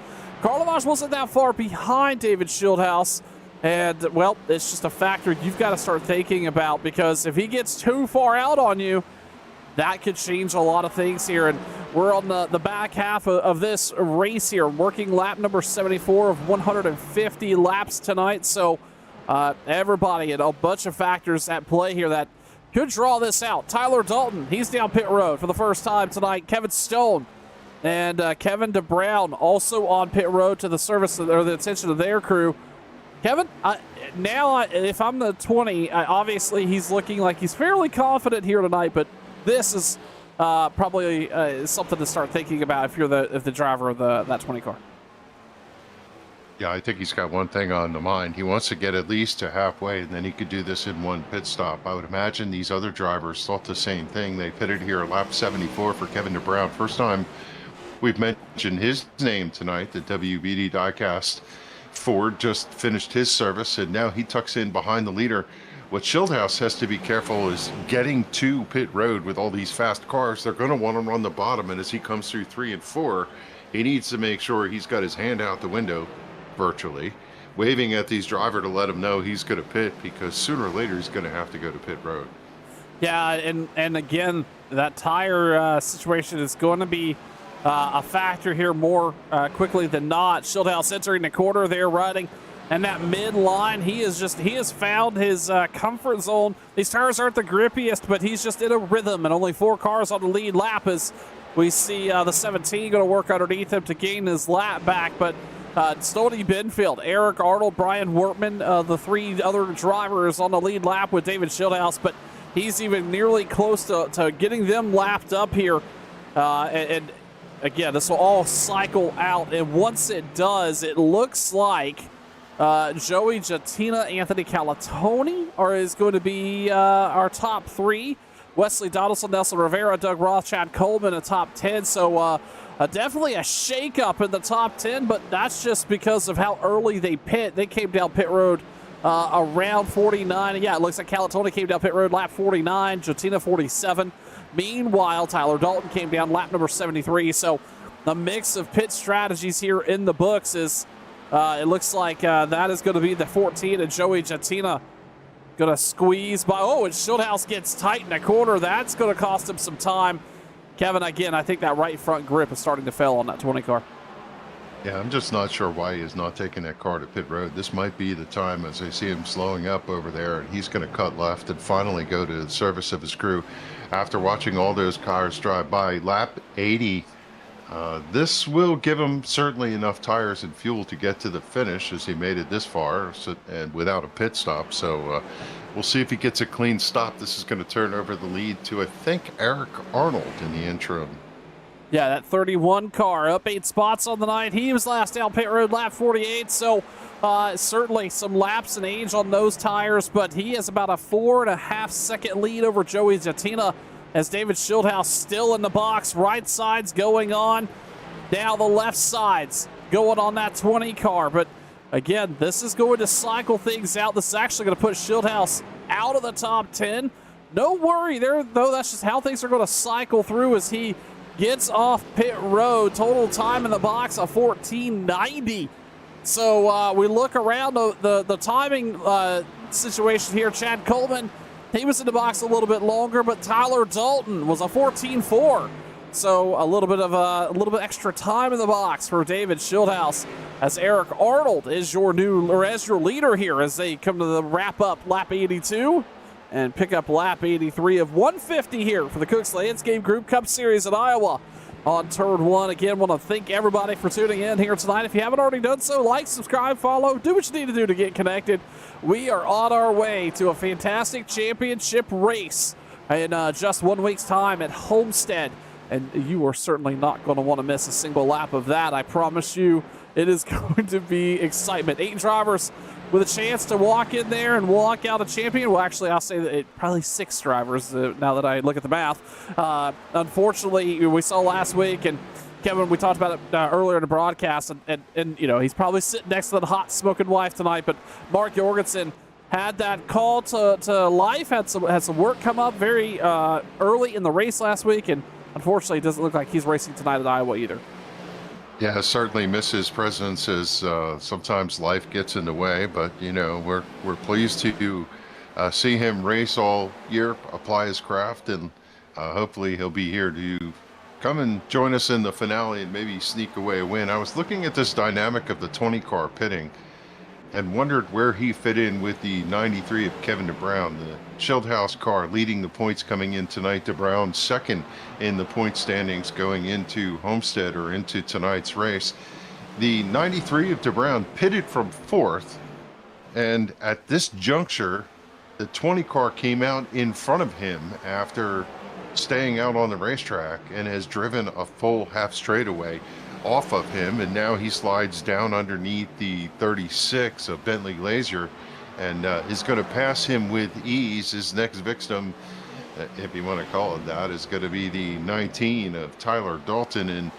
Carlivage wasn't that far behind David Schildhaus. And, well, it's just a factor you've got to start thinking about, because if he gets too far out on you, that could change a lot of things here. And we're on the back half of this race here, working lap number 74 of 150 laps tonight. So everybody and a bunch of factors at play here that could draw this out. Tyler Dalton, he's down pit road for the first time tonight. Kevin Stone and Kevin DeBrown also on pit road to the service or the attention of their crew. Kevin, if I'm the 20, obviously he's looking like he's fairly confident here tonight, but this is probably something to start thinking about if you're the driver of that 20 car. Yeah, I think he's got one thing on the mind. He wants to get at least to halfway, and then he could do this in one pit stop. I would imagine these other drivers thought the same thing. They pitted here at lap 74 for Kevin DeBrown. First time we've mentioned his name tonight. The WBD diecast Ford just finished his service, and now he tucks in behind the leader. What Schildhouse has to be careful is getting to pit road with all these fast cars. They're going to want to run the bottom, and as he comes through 3 and 4, he needs to make sure he's got his hand out the window, virtually, waving at these drivers to let him know he's going to pit, because sooner or later he's going to have to go to pit road. Yeah, and again, that tire situation is going to be a factor here more quickly than not. Schildhouse entering the quarter there, riding. And that mid-line, he has found his comfort zone. These tires aren't the grippiest, but he's just in a rhythm, and only 4 cars on the lead lap as we see the 17 going to work underneath him to gain his lap back. But Stody Benfield, Eric Arnold, Brian Wortman, the 3 other drivers on the lead lap with David Schildhouse, but he's even nearly close to getting them lapped up here. And again, this will all cycle out, and once it does, it looks like Joey Jatina, Anthony Calatoni is going to be our top 3. Wesley Donaldson, Nelson Rivera, Doug Roth, Chad Coleman, a top 10. So definitely a shakeup in the top 10, but that's just because of how early they pit. They came down pit road around 49. Yeah, it looks like Calatoni came down pit road lap 49, Jatina 47. Meanwhile, Tyler Dalton came down lap number 73. So the mix of pit strategies here in the books is it looks like that is going to be the 14, and Joey Jatina going to squeeze by. Oh, and Schildhouse gets tight in the corner. That's going to cost him some time. Kevin, again, I think that right front grip is starting to fail on that 20 car. Yeah, I'm just not sure why he is not taking that car to pit road. This might be the time as I see him slowing up over there, and he's going to cut left and finally go to the service of his crew. After watching all those cars drive by, lap 80, this will give him certainly enough tires and fuel to get to the finish as he made it this far and without a pit stop. So we'll see if he gets a clean stop. This is going to turn over the lead to, I think, Eric Arnold in the interim. Yeah, that 31 car up 8 spots on the night. He was last down pit road, lap 48. So certainly some laps in age on those tires, but he has about a 4.5 second lead over Joey Jatina as David Schildhouse still in the box. Right side's going on. Now the left side's going on that 20 car. But again, this is going to cycle things out. This is actually going to put Schildhouse out of the top 10. No worry there, though. That's just how things are going to cycle through as he gets off pit road. Total time in the box of 14:90. So we look around the timing situation here. Chad Coleman, he was in the box a little bit longer, but Tyler Dalton was a 14:4. So a little bit extra time in the box for David Schildhouse as Eric Arnold is your leader here as they come to the wrap up lap 82 and pick up lap 83 of 150 here for the Cooks Landscape Group Cup Series at Iowa on turn 1. Again, want to thank everybody for tuning in here tonight. If you haven't already done so, like, subscribe, follow, do what you need to do to get connected. We are on our way to a fantastic championship race in just 1 week's time at Homestead. And you are certainly not going to want to miss a single lap of that. I promise you, it is going to be excitement. 8 drivers with a chance to walk in there and walk out a champion. Well, actually, I'll say that probably 6 drivers now that I look at the math. Unfortunately, we saw last week, and Kevin, we talked about it earlier in the broadcast, and you know, he's probably sitting next to the hot smoking wife tonight, but Mark Jorgensen had that call to life, had some work come up very early in the race last week, and unfortunately, it doesn't look like he's racing tonight at Iowa either. Yeah, certainly miss his presence as sometimes life gets in the way, but you know, we're pleased to see him race all year, apply his craft, and Hopefully he'll be here to come and join us in the finale and maybe sneak away a win. I was looking at this dynamic of the 20 car pitting and wondered where he fit in with the 93 of Kevin DeBrown, the Schildhouse car leading the points coming in tonight. DeBrown second in the point standings going into Homestead or into tonight's race. The 93 of DeBrown pitted from fourth, and at this juncture, the 20 car came out in front of him after staying out on the racetrack and has driven a full half straightaway off of him, and now he slides down underneath the 36 of Bentley Glazier and is going to pass him with ease. His next victim, if you want to call it that, is going to be the 19 of Tyler Dalton, and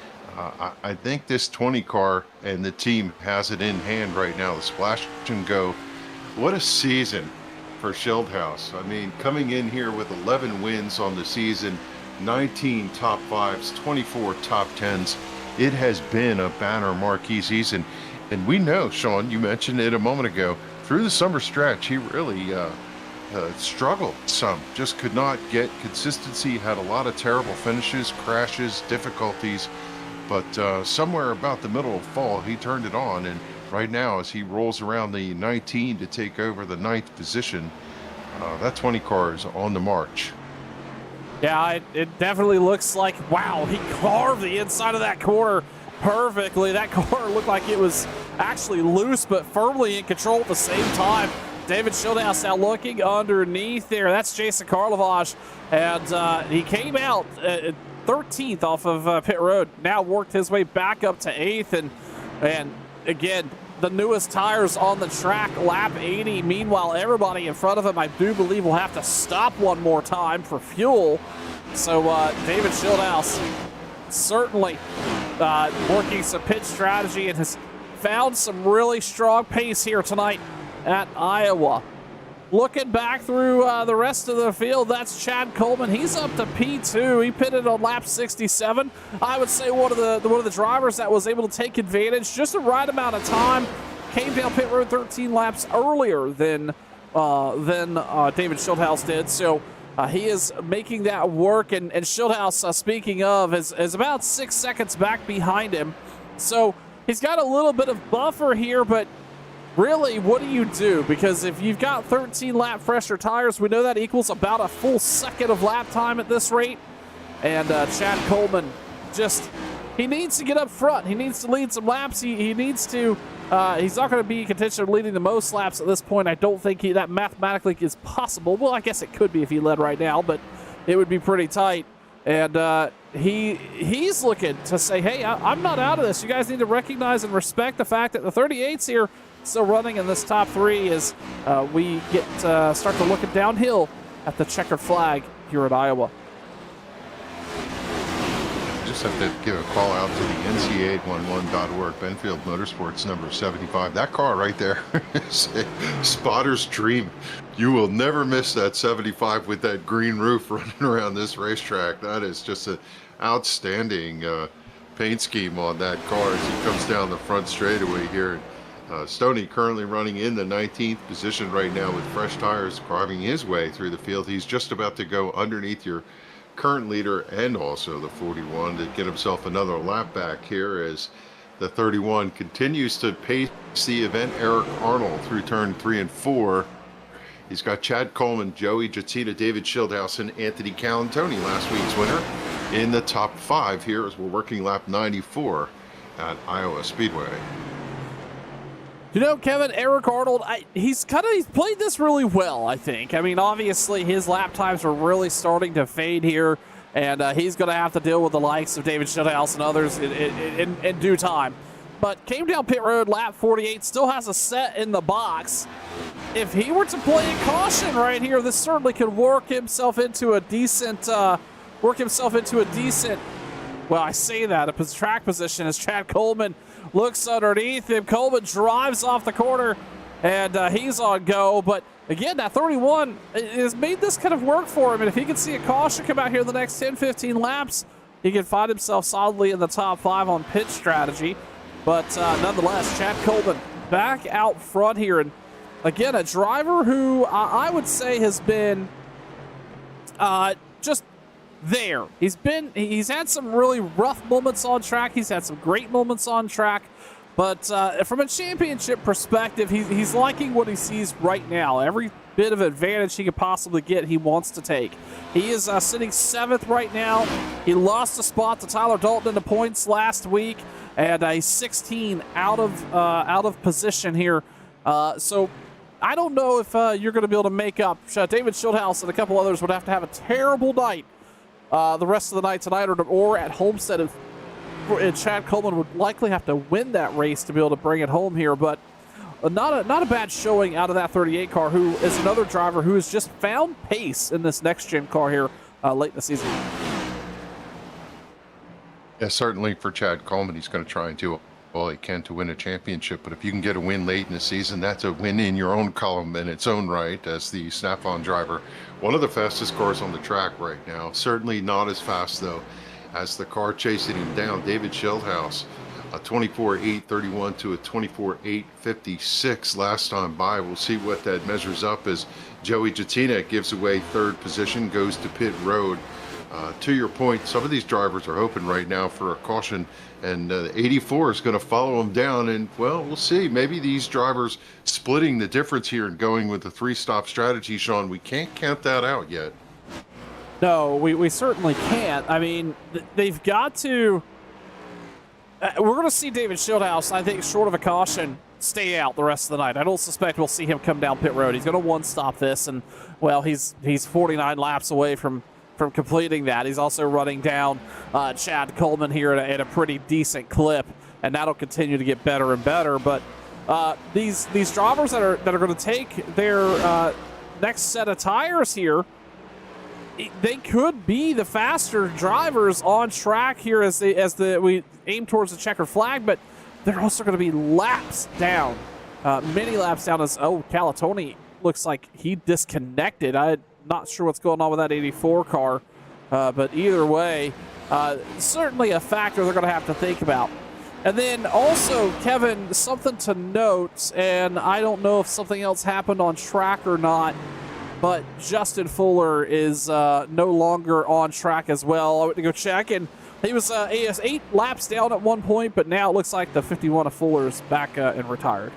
I think this 20 car and the team has it in hand right now. The splash and go. What a season for Schildhouse. I mean, coming in here with 11 wins on the season, 19 top fives, 24 top tens. It has been a banner marquee season. And we know, Sean, you mentioned it a moment ago, through the summer stretch, he really struggled some. Just could not get consistency, had a lot of terrible finishes, crashes, difficulties. But somewhere about the middle of fall, he turned it on. And right now, as he rolls around the 19 to take over the 9th position, that 20 car is on the march. Yeah, it definitely looks like, wow, he carved the inside of that corner perfectly. That car looked like it was actually loose but firmly in control at the same time. David Schildhouse now looking underneath there. That's Jason Karlovash, and he came out 13th off of pit road. Now worked his way back up to 8th, and again, the newest tires on the track, lap 80. Meanwhile, everybody in front of him, I do believe, will have to stop one more time for fuel. So David Schildhouse certainly working some pit strategy and has found some really strong pace here tonight at Iowa. Looking back through the rest of the field, that's Chad Coleman. He's up to P2. He pitted on lap 67. I would say one of the drivers that was able to take advantage, just the right amount of time. Came down pit road 13 laps earlier than David Schildhouse did. So he is making that work. And Schildhouse, speaking of, is about 6 seconds back behind him. So he's got a little bit of buffer here, but really, what do you do? Because if you've got 13 lap fresher tires, we know that equals about a full second of lap time at this rate. And Chad Coleman, he needs to get up front. He needs to lead some laps. He needs to, he's not going to be in contention of leading the most laps at this point. I don't think that mathematically is possible. Well, I guess it could be if he led right now, but it would be pretty tight. And he's looking to say, hey, I'm not out of this. You guys need to recognize and respect the fact that the 38's here still running in this top 3 as we start to look downhill at the checkered flag here at Iowa. Just have to give a call out to the NC811.org, Benfield Motorsports number 75. That car right there is a spotter's dream. You will never miss that 75 with that green roof running around this racetrack. That is just an outstanding paint scheme on that car as he comes down the front straightaway here. Stoney currently running in the 19th position right now with fresh tires, carving his way through the field. He's just about to go underneath your current leader and also the 41 to get himself another lap back here as the 31 continues to pace the event. Eric Arnold through turn 3 and 4. He's got Chad Coleman, Joey Jatita, David Schildhouse, and Anthony Calantoni, last week's winner, in the top 5 here as we're working lap 94 at Iowa Speedway. You know, Kevin, Eric Arnold, he's played this really well, I think. I mean, obviously, his lap times are really starting to fade here, and he's going to have to deal with the likes of David Schildhouse and others in due time. But came down pit road, lap 48, still has a set in the box. If he were to play a caution right here, this certainly could work himself into a decent, well, I say that, a track position as Chad Coleman looks underneath him. Coleman drives off the corner, and he's on go. But again, that 31 has made this kind of work for him. And if he can see a caution come out here in the next 10, 15 laps, he can find himself solidly in the top 5 on pit strategy. But nonetheless, Chad Coleman back out front here. And again, a driver who I would say has been just there. He's had some really rough moments on track. He's had some great moments on track. But from a championship perspective, he's liking what he sees right now. Every bit of advantage he could possibly get, he wants to take. He is sitting 7th right now. He lost a spot to Tyler Dalton in the points last week, and he's 16 out of position here. So I don't know if you're going to be able to make up. David Schildhouse and a couple others would have to have a terrible night the rest of the night tonight or at Homestead. And Chad Coleman would likely have to win that race to be able to bring it home here, but not a bad showing out of that 38 car, who is another driver who has just found pace in this next-gen car here late in the season. Yeah, certainly for Chad Coleman, he's going to try and do all he can to win a championship, but if you can get a win late in the season, that's a win in your own column in its own right as the Snap-on driver. One of the fastest cars on the track right now, certainly not as fast, though, as the car chasing him down. David Schildhouse, a 24.831 to a 24.856 last time by. We'll see what that measures up as Joey Jatina gives away 3rd position, goes to pit road. To your point, some of these drivers are hoping right now for a caution, and 84 is going to follow them down. And, well, we'll see. Maybe these drivers splitting the difference here and going with the 3-stop strategy, Sean, we can't count that out yet. No, we certainly can't. I mean, they've got to... we're going to see David Schildhouse, I think, short of a caution, stay out the rest of the night. I don't suspect we'll see him come down pit road. He's going to one-stop this, and, well, he's 49 laps away from completing that. He's also running down Chad Coleman here at a pretty decent clip, and that'll continue to get better and better. But these drivers that are going to take their next set of tires here, they could be the faster drivers on track here as we aim towards the checkered flag, but they're also going to be laps down, many laps down. As Calatoni looks like he disconnected. I'm not sure what's going on with that 84 car, but either way, certainly a factor they're going to have to think about. And then also, Kevin, something to note, and I don't know if something else happened on track or not, but Justin Fuller is no longer on track as well. I went to go check, and he was 8 laps down at one point, but now it looks like the 51 of Fuller is back and retired.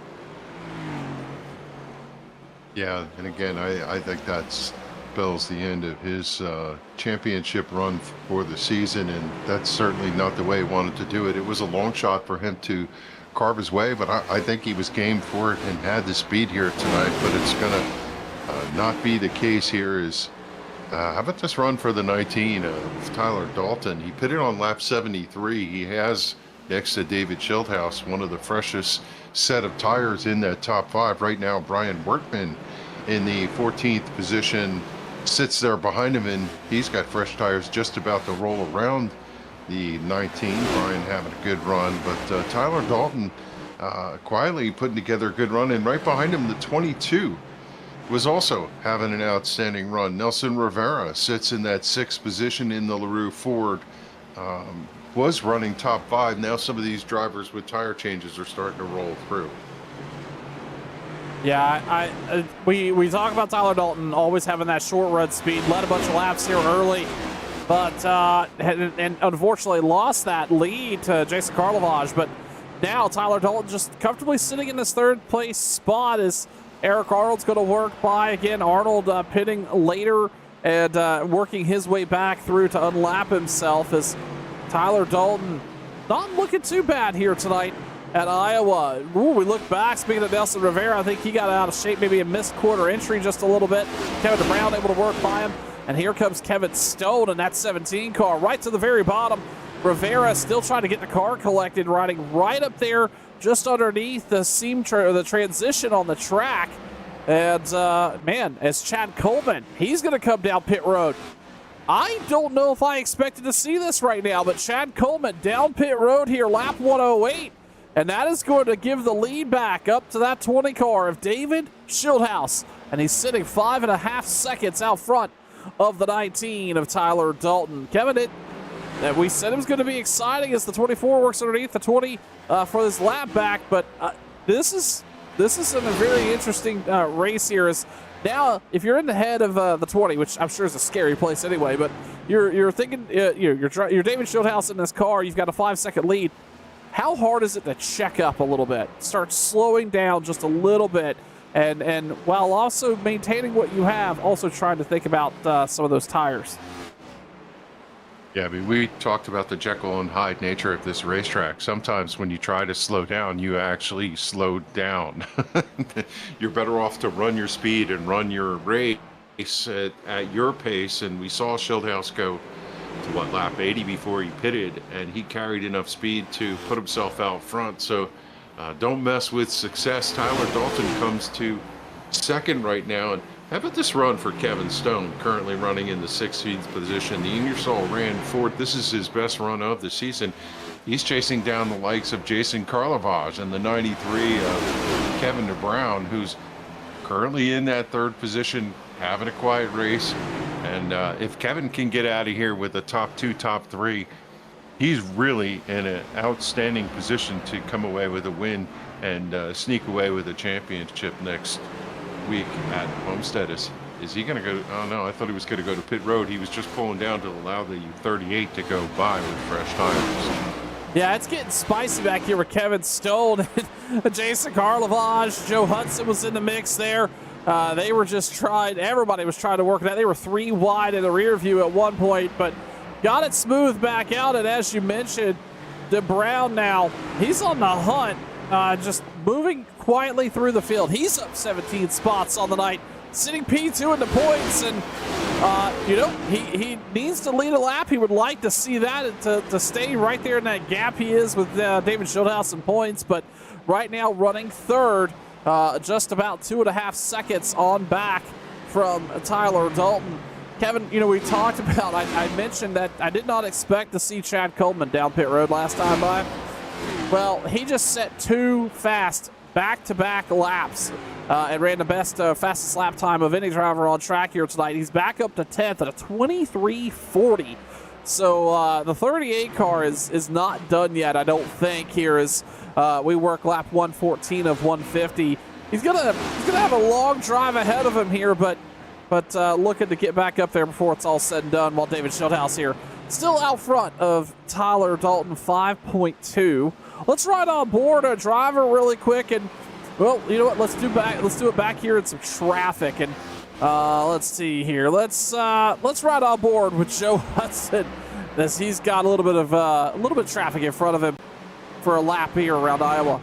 Yeah, and again, I think that spells the end of his championship run for the season, and that's certainly not the way he wanted to do it. It was a long shot for him to carve his way, but I think he was game for it and had the speed here tonight, but it's going to not be the case here. Is how about this run for the 19 of Tyler Dalton? He pitted on lap 73. He has, next to David Schildhouse, one of the freshest set of tires in that top 5 right now. Brian Workman in the 14th position sits there behind him, and he's got fresh tires just about to roll around the 19. Brian having a good run, but Tyler Dalton quietly putting together a good run, and right behind him the 22 was also having an outstanding run. Nelson Rivera sits in that 6th position in the LaRue Ford. Was running top 5. Now some of these drivers with tire changes are starting to roll through. Yeah, we talk about Tyler Dalton always having that short run speed. Led a bunch of laps here early, but and unfortunately lost that lead to Jason Karlovage. But now Tyler Dalton just comfortably sitting in this 3rd place spot as Eric Arnold's going to work by. Again, Arnold pitting later and working his way back through to unlap himself, as Tyler Dalton not looking too bad here tonight at Iowa. Ooh, we look back, speaking of Nelson Rivera, I think he got out of shape, maybe a missed quarter entry just a little bit. Kevin Brown able to work by him, and here comes Kevin Stone in that 17 car right to the very bottom. Rivera still trying to get the car collected, riding right up there just underneath the the transition on the track. And man, as Chad Coleman, he's going to come down pit road. I don't know if I expected to see this right now, but Chad Coleman down pit road here, lap 108. And that is going to give the lead back up to that 20 car of David Schildhouse. And he's sitting 5.5 seconds out front of the 19 of Tyler Dalton. Kevin, we said it was going to be exciting as the 24 works underneath the 20 for this lap back, but this is this is a very interesting race here. Is now, if you're in the head of the 20, which I'm sure is a scary place anyway, but you're thinking you're David Schildhouse in this car. You've got a 5-second lead. How hard is it to check up a little bit, start slowing down just a little bit, and while also maintaining what you have, also trying to think about some of those tires? Yeah, I mean, we talked about the Jekyll and Hyde nature of this racetrack. Sometimes when you try to slow down, you actually slow down. You're better off to run your speed and run your race at your pace. And we saw Schildhouse go to lap 80 before he pitted, and he carried enough speed to put himself out front. So don't mess with success. Tyler Dalton comes to second right now. And how about this run for Kevin Stone, currently running in the 16th position? The Ingersoll ran fourth. This is his best run of the season. He's chasing down the likes of Jason Karlovage and the 93 of Kevin DeBrown, who's currently in that third position, having a quiet race. And if Kevin can get out of here with the top two, top three, he's really in an outstanding position to come away with a win and sneak away with a championship next week at Homestead. Is he going to go? Oh no, I thought he was going to go to pit road. He was just pulling down to allow the 38 to go by with fresh tires. Yeah, it's getting spicy back here with Kevin Stone and Jason Karlovage. Joe Hudson was in the mix there. They were just everybody was trying to work it out. They were 3 wide in the rear view at one point, but got it smooth back out. And as you mentioned, DeBrown now, he's on the hunt, just moving quietly through the field. He's up 17 spots on the night, sitting P2 in the points, and he needs to lead a lap. He would like to see that to stay right there in that gap he is with David Schildhouse in points, but right now running third, just about 2.5 seconds on back from Tyler Dalton. Kevin, we talked about, I mentioned that I did not expect to see Chad Coleman down pit road last time by. Well, he just set 2 fast back-to-back laps and ran the best fastest lap time of any driver on track here tonight. He's back up to 10th at a 23:40. So the 38 car is not done yet, I don't think, here as we work lap 114 of 150. He's gonna have a long drive ahead of him here, but looking to get back up there before it's all said and done, while David Schildhouse here still out front of Tyler Dalton, 5.2. Let's ride on board a driver really quick, and well, you know what? Let's do it back here in some traffic, and let's see here. Let's ride on board with Joe Hudson, as he's got a little bit of traffic in front of him for a lap here around Iowa.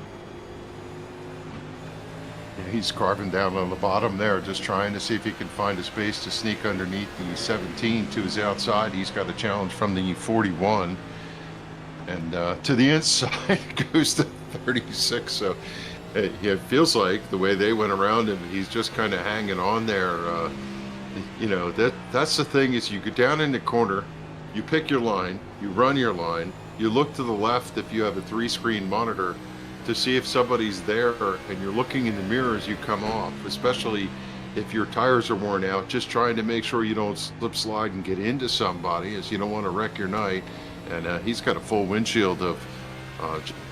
Yeah, he's carving down on the bottom there, just trying to see if he can find a space to sneak underneath the 17 to his outside. He's got a challenge from the 41. And to the inside goes to 36. So it feels like the way they went around him, he's just kind of hanging on there. That's the thing, is you go down in the corner, you pick your line, you run your line, you look to the left if you have a 3-screen monitor to see if somebody's there, and you're looking in the mirror as you come off, especially if your tires are worn out, just trying to make sure you don't slip, slide, and get into somebody, as you don't want to wreck your night. And he's got a full windshield of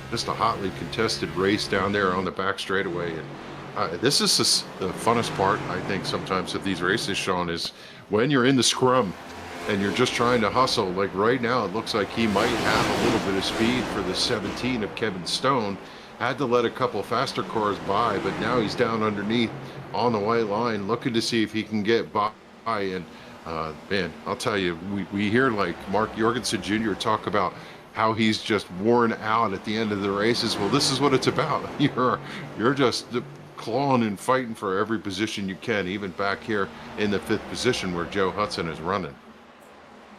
just a hotly contested race down there on the back straightaway. And this is the funnest part, I think, sometimes of these races, Sean, is when you're in the scrum and you're just trying to hustle. Like right now, it looks like he might have a little bit of speed for the 17 of Kevin Stone. Had to let a couple faster cars by, but now he's down underneath on the white line, looking to see if he can get by. And man, I'll tell you, we hear like Mark Jorgensen Jr. talk about how he's just worn out at the end of the races. Well, this is what it's about. You're just clawing and fighting for every position you can, even back here in the 5th position where Joe Hudson is running.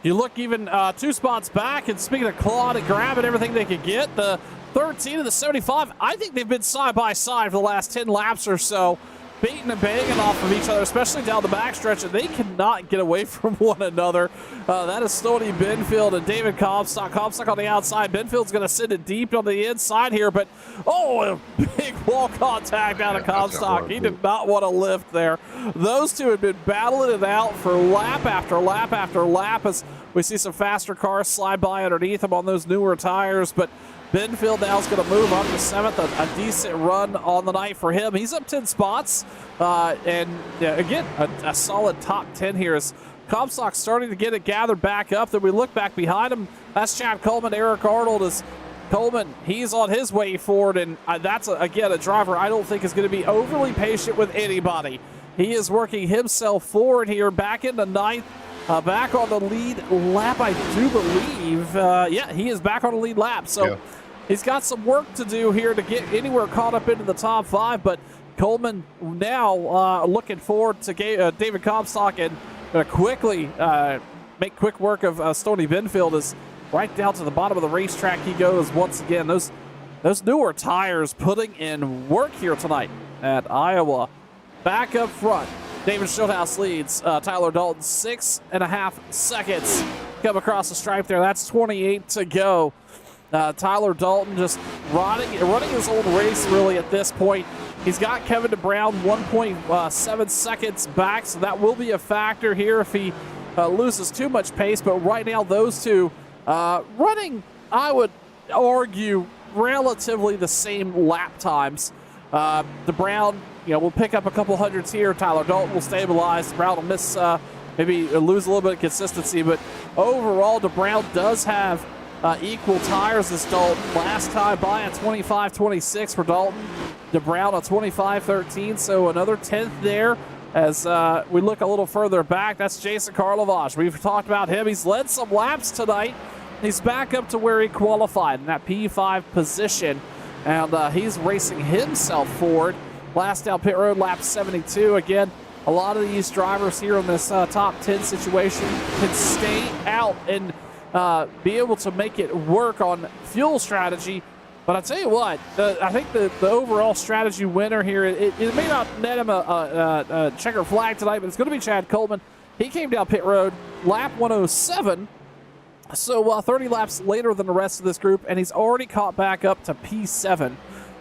You look even 2 spots back, and speaking of clawing and grabbing everything they could get, the 13 and the 75, I think they've been side by side for the last 10 laps or so, beating and banging off of each other, especially down the backstretch, and they cannot get away from one another. That is Stoney Benfield and David Comstock. Comstock on the outside. Benfield's going to send it deep on the inside here, but a big wall contact out of Comstock. He did not want to lift there. Those two have been battling it out for lap after lap after lap as we see some faster cars slide by underneath them on those newer tires, but Benfield now is going to move up to 7th, a decent run on the night for him. He's up 10 spots, and again, a solid top 10 here as Comstock starting to get it gathered back up. Then we look back behind him. That's Chad Coleman. Eric Arnold is Coleman. He's on his way forward, and that's, again, a driver I don't think is going to be overly patient with anybody. He is working himself forward here, back into 9th. Back on the lead lap, I do believe. Yeah, he is back on the lead lap. So he's got some work to do here to get anywhere caught up into the top 5. But Coleman now looking forward to David Comstock and going to quickly make quick work of Stony Benfield as right down to the bottom of the racetrack he goes once again. Those newer tires putting in work here tonight at Iowa. Back up front, David Schildhouse leads. Tyler Dalton 6.5 seconds. Come across the stripe there. That's 28 to go. Tyler Dalton just running his own race really at this point. He's got Kevin DeBrown 1.7 seconds back, so that will be a factor here if he loses too much pace. But right now, those two running, I would argue, relatively the same lap times. DeBrown, we'll pick up a couple hundreds here. Tyler Dalton will stabilize. DeBrown will miss, maybe lose a little bit of consistency. But overall, DeBrown does have equal tires as Dalton. Last time by a 25-26 for Dalton. DeBrown a 25-13, so another 10th there. As we look a little further back, that's Jason Karlovac. We've talked about him. He's led some laps tonight. He's back up to where he qualified in that P5 position. And he's racing himself forward. Last down pit road, lap 72. Again, a lot of these drivers here in this top 10 situation can stay out and be able to make it work on fuel strategy. But I tell you what, I think the overall strategy winner here, it may not net him a checker flag tonight, but it's going to be Chad Coleman. He came down pit road, lap 107. So 30 laps later than the rest of this group, and he's already caught back up to P7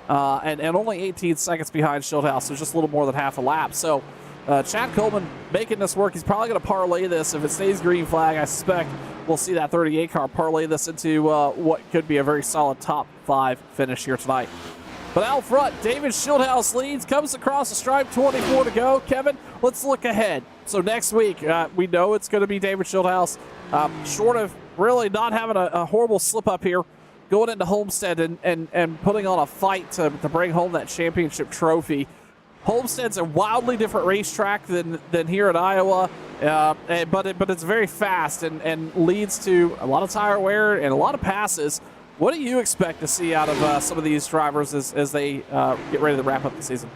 and only 18 seconds behind Schildhouse, so just a little more than half a lap. So Chad Coleman making this work. He's probably going to parlay this. If it stays green flag, I suspect we'll see that 38 car parlay this into what could be a very solid top 5 finish here tonight. But out front, David Schildhouse leads, comes across the stripe, 24 to go. Kevin, let's look ahead. So next week, we know it's going to be David Schildhouse. Short of really not having a horrible slip up here, going into Homestead and putting on a fight to bring home that championship trophy. Homestead's a wildly different racetrack than here at Iowa, but it's very fast and leads to a lot of tire wear and a lot of passes. What do you expect to see out of some of these drivers as they get ready to wrap up the season?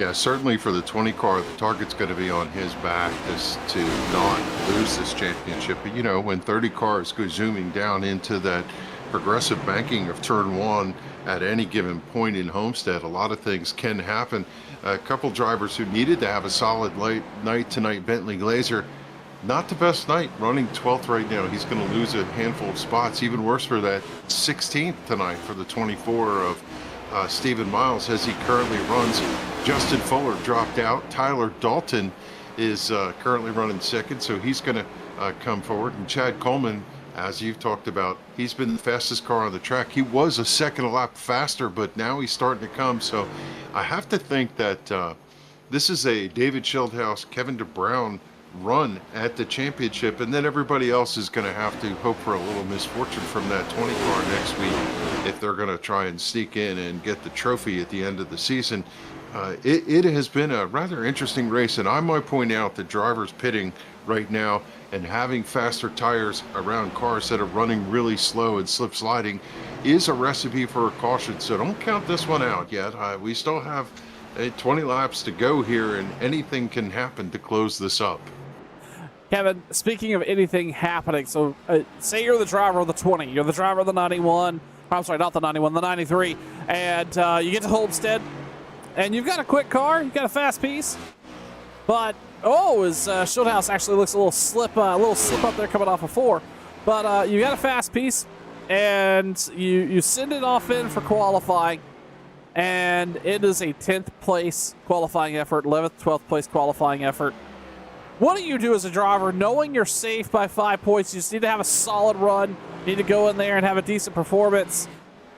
Yeah, certainly for the 20 car, the target's going to be on his back just to not lose this championship. But, when 30 cars go zooming down into that progressive banking of turn 1 at any given point in Homestead, a lot of things can happen. A couple drivers who needed to have a solid night tonight, Bentley Glazer, not the best night, running 12th right now. He's going to lose a handful of spots. Even worse for that 16th tonight for the 24 of Stephen Miles as he currently runs. Justin Fuller dropped out. Tyler Dalton is currently running 2nd, so he's going to come forward. And Chad Coleman, as you've talked about, he's been the fastest car on the track. He was a second a lap faster, but now he's starting to come. So I have to think that this is a David Schildhouse, Kevin DeBrown run at the championship, and then everybody else is going to have to hope for a little misfortune from that 20 car next week if they're going to try and sneak in and get the trophy at the end of the season. It has been a rather interesting race, and I might point out that drivers pitting right now and having faster tires around cars that are running really slow and slip sliding is a recipe for a caution. So don't count this one out yet. We still have 20 laps to go here, and anything can happen to close this up. Kevin, speaking of anything happening, so say you're the driver of the 20, you're the driver of the 91, I'm sorry, not the 91, the 93, and you get to Homestead, and you've got a quick car, you've got a fast piece, but, Schildhouse actually looks a little slip up there coming off of 4, but you got a fast piece, and you send it off in for qualifying, and it is a 10th place qualifying effort, 11th, 12th place qualifying effort. What do you do as a driver, knowing you're safe by 5 points? You just need to have a solid run. need to go in there and have a decent performance.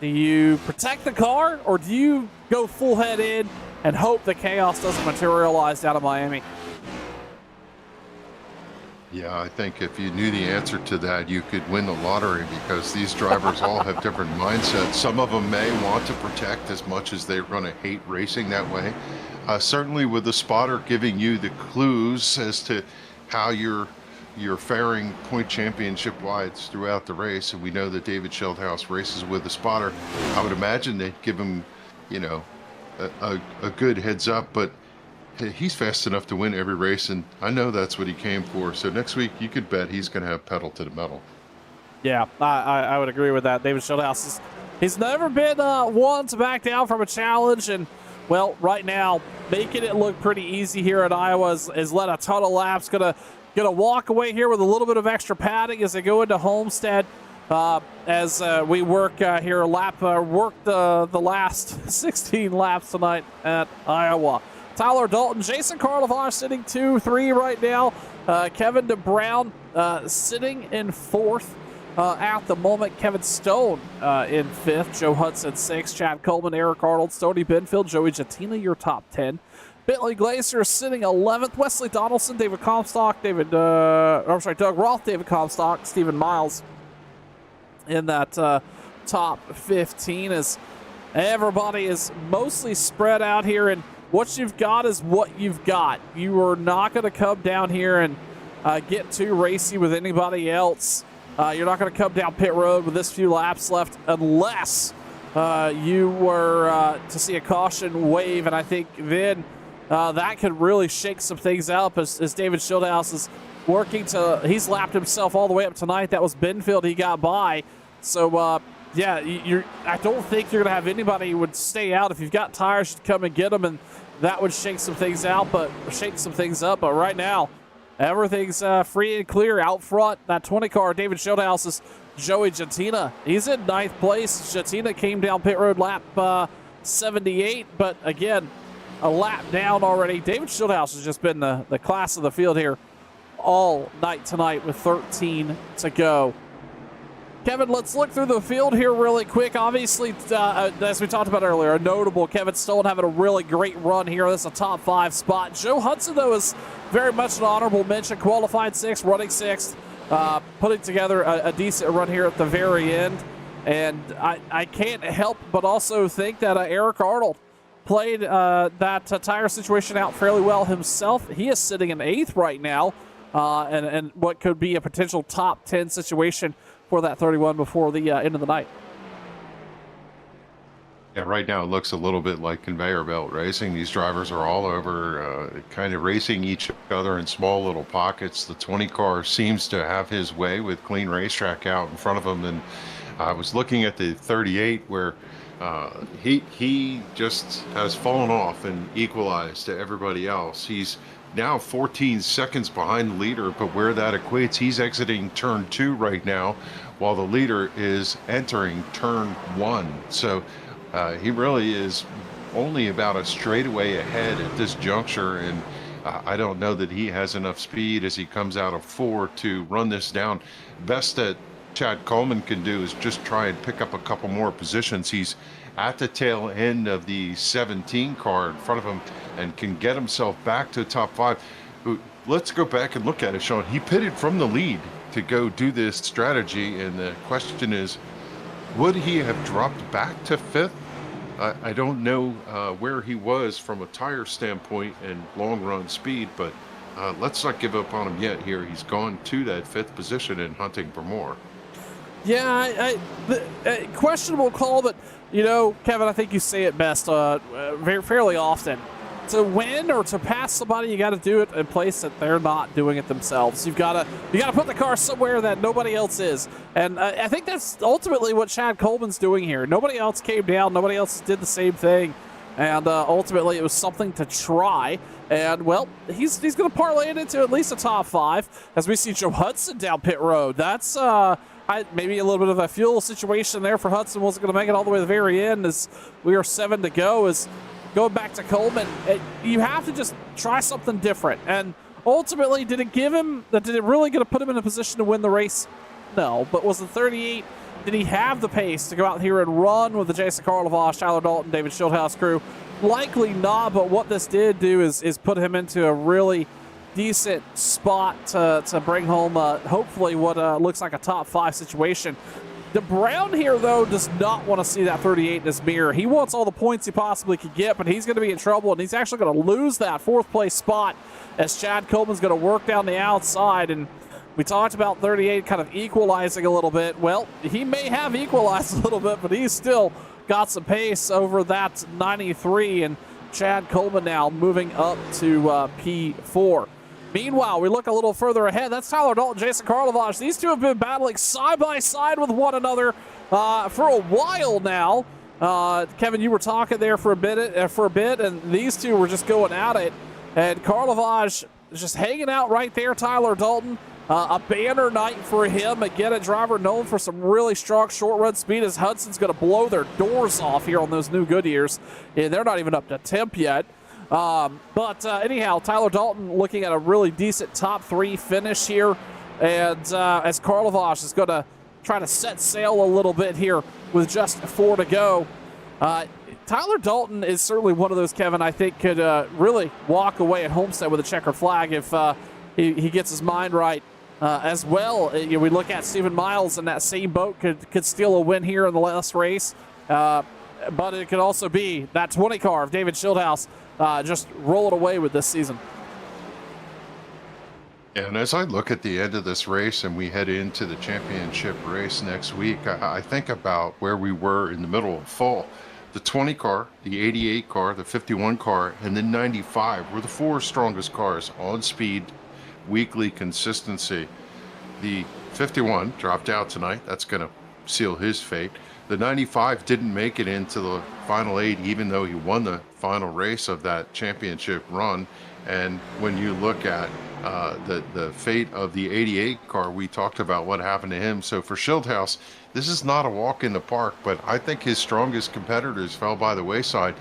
Do you protect the car, or do you go full head in and hope the chaos doesn't materialize down in Miami? Yeah, I think if you knew the answer to that, you could win the lottery, because these drivers all have different mindsets. Some of them may want to protect as much as they're going to hate racing that way. Certainly with the spotter giving you the clues as to how you're faring point championship wides throughout the race, and we know that David Schildhouse races with the spotter. I would imagine they'd give him, you know, a good heads up, but he's fast enough to win every race, and I know that's what he came for. So next week, you could bet he's going to have pedal to the metal. Yeah, I would agree with that. David Schildhouse, he's never been one to back down from a challenge, and well, right now, making it look pretty easy here at Iowa is led a ton of laps. Gonna walk away here with a little bit of extra padding as they go into Homestead. As we work here, work the last 16 laps tonight at Iowa. Tyler Dalton, Jason Carlivar sitting 2-3 right now. Kevin DeBrown sitting in 4th at the moment. Kevin Stone in 5th. Joe Hudson 6th. Chad Coleman, Eric Arnold, Stoney Benfield, Joey Jatina, your top 10. Bentley Glacier sitting 11th. Wesley Donaldson, David Comstock, Doug Roth, David Comstock, Stephen Miles in that top 15, as everybody is mostly spread out here, and what you've got is what you've got. You are not going to come down here and get too racy with anybody else. You're not going to come down pit road with this few laps left unless you were to see a caution wave, and I think then that could really shake some things up as David Schildhouse is working to, he's lapped himself all the way up tonight. That was Benfield he got by. So, yeah, I don't think you're going to have anybody who would stay out. If you've got tires, you'd come and get them, and that would shake some things up. But right now, everything's free and clear out front. That 20 car, David Schildhouse, is Joey Jatina. He's in 9th place. Jatina came down pit road lap 78, but again, a lap down already. David Schildhouse has just been the class of the field here all night tonight with 13 to go. Kevin, let's look through the field here really quick. Obviously, as we talked about earlier, a notable Kevin Stone having a really great run here. This is a top 5 spot. Joe Hudson, though, is very much an honorable mention. Qualified 6th, running 6th, putting together a decent run here at the very end. And I can't help but also think that Eric Arnold played that tire situation out fairly well himself. He is sitting in 8th right now, and what could be a potential top 10 situation for that 31 before the end of the night. Yeah, right now it looks a little bit like conveyor belt racing. These drivers are all over, kind of racing each other in small little pockets. The 20 car seems to have his way with Clean Racetrack out in front of him. And I was looking at the 38 where he just has fallen off and equalized to everybody else. He's now 14 seconds behind the leader, but where that equates, he's exiting turn 2 right now, while the leader is entering turn 1. So he really is only about a straightaway ahead at this juncture, and I don't know that he has enough speed as he comes out of 4 to run this down. Best that Chad Coleman can do is just try and pick up a couple more positions. He's at the tail end of the 17 car in front of him and can get himself back to top 5. Let's go back and look at it, Sean. He pitted from the lead to go do this strategy, and the question is, would he have dropped back to 5th? I don't know where he was from a tire standpoint and long run speed, but let's not give up on him yet here. He's gone to that 5th position and hunting for more. Yeah, questionable call, but you know, Kevin, I think you say it best fairly often. To win or to pass somebody, you got to do it in a place that they're not doing it themselves. You got to put the car somewhere that nobody else is, and I think that's ultimately what Chad Coleman's doing here. Nobody else came down, nobody else did the same thing, and ultimately it was something to try. And well, he's going to parlay it into at least a top 5 as we see Joe Hudson down pit road. That's maybe a little bit of a fuel situation there for Hudson. Wasn't going to make it all the way to the very end as we are 7 to go. As going back to Coleman, you have to just try something different. And ultimately, did it really going to put him in a position to win the race? No. But was the 38, did he have the pace to go out here and run with the Jason Karlovash, Tyler Dalton, David Schildhouse crew? Likely not, but what this did do is put him into a really decent spot to bring home, hopefully, what looks like a top 5 situation. DeBrown here, though, does not want to see that 38 in his mirror. He wants all the points he possibly could get, but he's going to be in trouble, and he's actually going to lose that 4th place spot as Chad Coleman's going to work down the outside. And we talked about 38 kind of equalizing a little bit. Well, he may have equalized a little bit, but he's still got some pace over that 93, and Chad Coleman now moving up to P4. Meanwhile, we look a little further ahead. That's Tyler Dalton, Jason Karlovash. These two have been battling side by side with one another for a while now. Kevin, you were talking there for a bit, and these two were just going at it. And Karlovash is just hanging out right there. Tyler Dalton, a banner night for him. Again, a driver known for some really strong short run speed, as Hudson's going to blow their doors off here on those new Goodyears. And they're not even up to temp yet. Anyhow, Tyler Dalton looking at a really decent top 3 finish here. And as Karlovash is going to try to set sail a little bit here with just 4 to go. Tyler Dalton is certainly one of those, Kevin, I think could really walk away at Homestead with a checkered flag if he gets his mind right. As well, we look at Stephen Miles in that same boat, could steal a win here in the last race. But it could also be that 20 car of David Schildhouse just roll it away with this season. And as I look at the end of this race and we head into the championship race next week, I think about where we were in the middle of fall. The 20 car, the 88 car, the 51 car, and the 95 were the 4 strongest cars on speed, weekly consistency. The 51 dropped out tonight. That's going to seal his fate. The 95 didn't make it into the final 8, even though he won the final race of that championship run. And when you look at the fate of the 88 car, we talked about what happened to him. So for Schildhouse, this is not a walk in the park, but I think his strongest competitors fell by the wayside.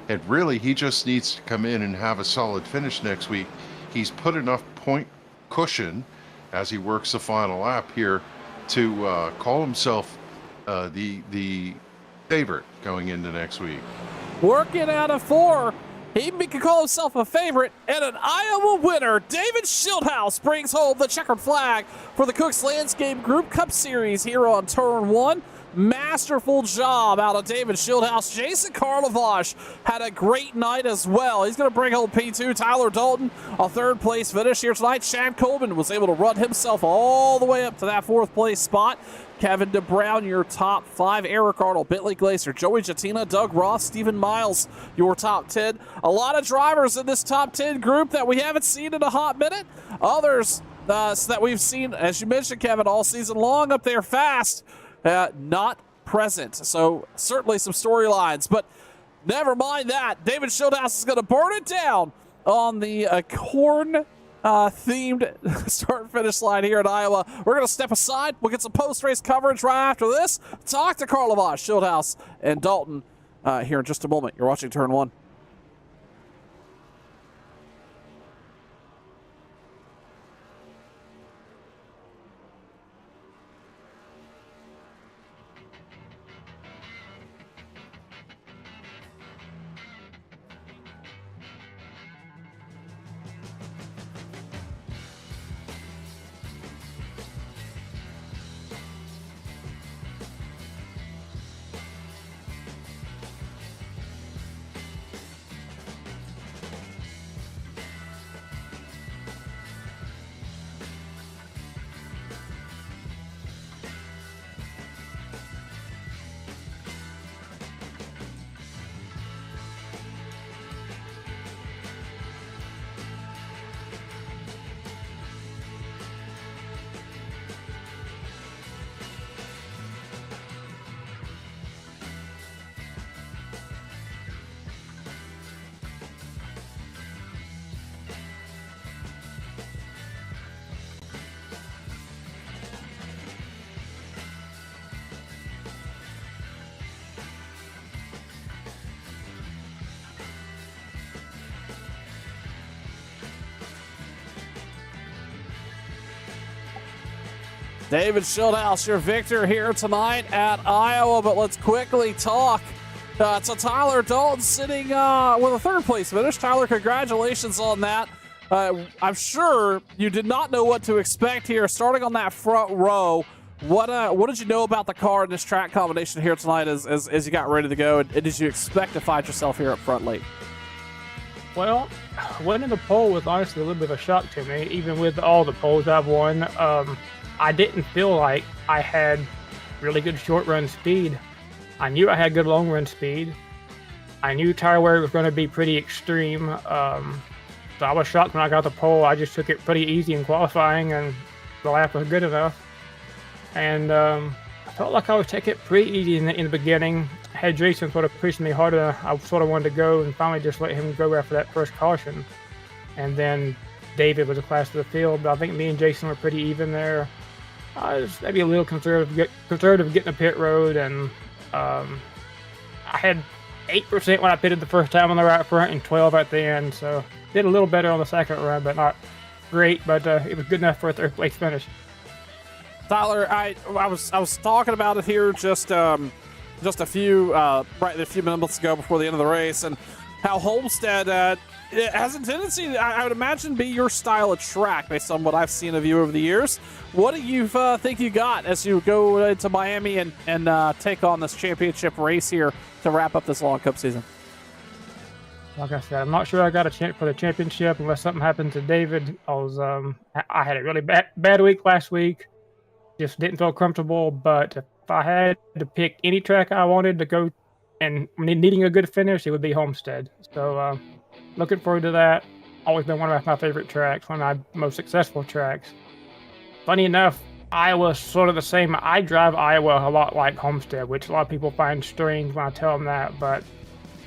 And really, he just needs to come in and have a solid finish next week. He's put enough point cushion as he works the final lap here to call himself the favorite going into next week. Working out of 4, he can call himself a favorite and an Iowa winner. David Schildhouse brings home the checkered flag for the Cooks Landscape Group Cup Series here on Turn 1. Masterful job out of David Schildhouse. Jason Karlovash had a great night as well. He's going to bring home P2. Tyler Dalton, a 3rd place finish here tonight. Chad Coleman was able to run himself all the way up to that 4th place spot. Kevin DeBrown, your top 5. Eric Arnold, Bentley Glacier, Joey Jatina, Doug Ross, Stephen Miles, your top 10. A lot of drivers in this top 10 group that we haven't seen in a hot minute. Others that we've seen, as you mentioned, Kevin, all season long up there fast. Not present. So certainly some storylines, but never mind that. David Schildhouse is going to burn it down on the corn themed start finish line here in Iowa. We're going to step aside. We'll get some post-race coverage right after this. Talk to Karlovash, Schildhouse, and Dalton here in just a moment. You're watching Turn 1. David Schildhouse, your victor here tonight at Iowa, but let's quickly talk to Tyler Dalton sitting with a third place finish. Tyler, congratulations on that. I'm sure you did not know what to expect here starting on that front row. What did you know about the car and this track combination here tonight as you got ready to go? And did you expect to find yourself here up front late? Well, winning the pole was honestly a little bit of a shock to me, even with all the poles I've won. I didn't feel like I had really good short run speed. I knew I had good long run speed. I knew tire wear was going to be pretty extreme. So I was shocked when I got the pole. I just took it pretty easy in qualifying, and the lap was good enough. And I felt like I was taking it pretty easy in the beginning. I had Jason sort of pushing me harder. I sort of wanted to go, and finally just let him go after that first caution. And then David was a class of the field, but I think me and Jason were pretty even there. I was maybe a little conservative getting the pit road, and I had 8% when I pitted the first time on the right front and 12 at the end, so did a little better on the second run, but not great, but it was good enough for a third place finish. Tyler, I was talking about it here just a few minutes ago before the end of the race, and how Homestead it has a tendency to, I would imagine, be your style of track based on what I've seen of you over the years. What do you think you got as you go into Miami and take on this championship race here to wrap up this long Cup season? Like I said, I'm not sure I got a chance for the championship unless something happened to David. I had a really bad week last week. Just didn't feel comfortable, but if I had to pick any track I wanted to go and needing a good finish, it would be Homestead. So looking forward to that. Always been one of my favorite tracks, one of my most successful tracks. Funny enough, Iowa's sort of the same. I drive Iowa a lot like Homestead, which a lot of people find strange when I tell them that, but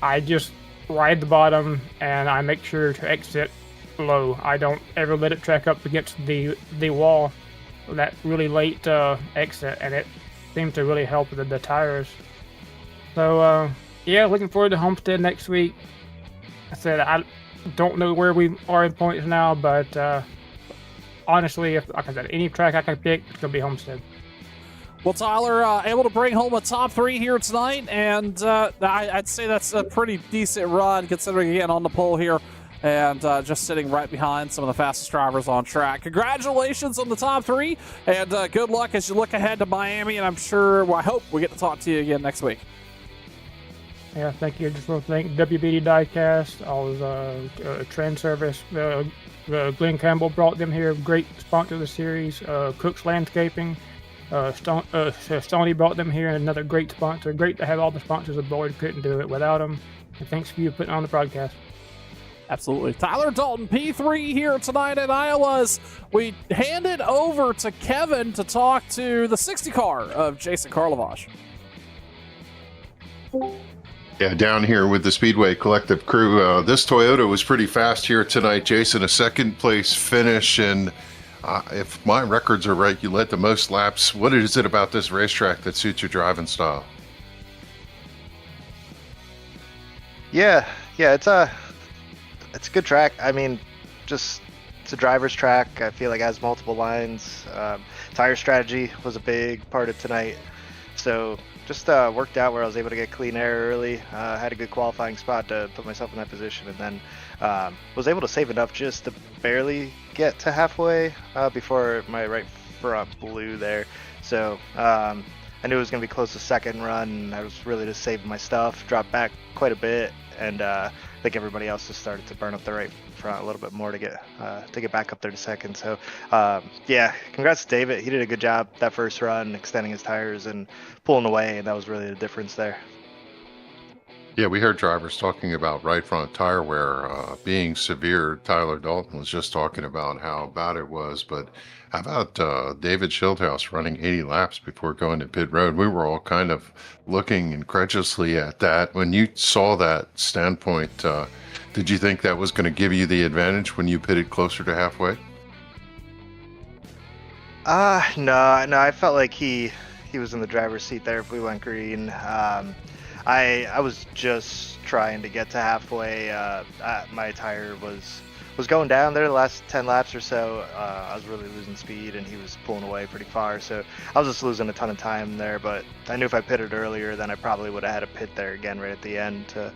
I just ride the bottom and I make sure to exit low. I don't ever let it track up against the wall that really late exit, and it seems to really help with the tires. So yeah, looking forward to Homestead next week. I said I don't know where we are in points now, but honestly, if like I said, any track I can pick, it's gonna be Homestead. Well, Tyler, able to bring home a top 3 here tonight, and I'd say that's a pretty decent run considering, again, on the pole here and just sitting right behind some of the fastest drivers on track. Congratulations on the top 3, and good luck as you look ahead to Miami, and I hope we get to talk to you again next week. Yeah, thank you. Just want to thank WBD Diecast, all the Trend Service. Glenn Campbell brought them here, great sponsor of the series. Cook's Landscaping, Stoney brought them here, another great sponsor. Great to have all the sponsors aboard. Couldn't do it without them. And thanks for you putting on the broadcast. Absolutely. Tyler Dalton, P3 here tonight at Iowa's. We hand it over to Kevin to talk to the 60 car of Jason Karlovash. Yeah, down here with the Speedway Collective crew. This Toyota was pretty fast here tonight, Jason. A second place finish, and if my records are right, you led the most laps. What is it about this racetrack that suits your driving style? Yeah, it's a good track. I mean, it's a driver's track. I feel like it has multiple lines. Tire strategy was a big part of tonight. So just worked out where I was able to get clean air early. Had a good qualifying spot to put myself in that position, and then was able to save enough just to barely get to halfway before my right front blew there. So I knew it was going to be close to second run. I was really just saving my stuff, dropped back quite a bit, and I think everybody else just started to burn up the right front a little bit more to get back up there to second. So yeah, congrats to David. He did a good job that first run, extending his tires and pulling away, and that was really the difference there. Yeah, we heard drivers talking about right front tire wear being severe. Tyler Dalton was just talking about how bad it was, but how about David Schildhouse running 80 laps before going to pit road? We were all kind of looking incredulously at that. When you saw that standpoint, did you think that was going to give you the advantage when you pitted closer to halfway? No, I felt like he was in the driver's seat there if we went green. I was just trying to get to halfway. My tire was was going down there the last 10 laps or so. I was really losing speed, and he was pulling away pretty far. So I was just losing a ton of time there. But I knew if I pitted earlier, then I probably would have had a pit there again right at the end to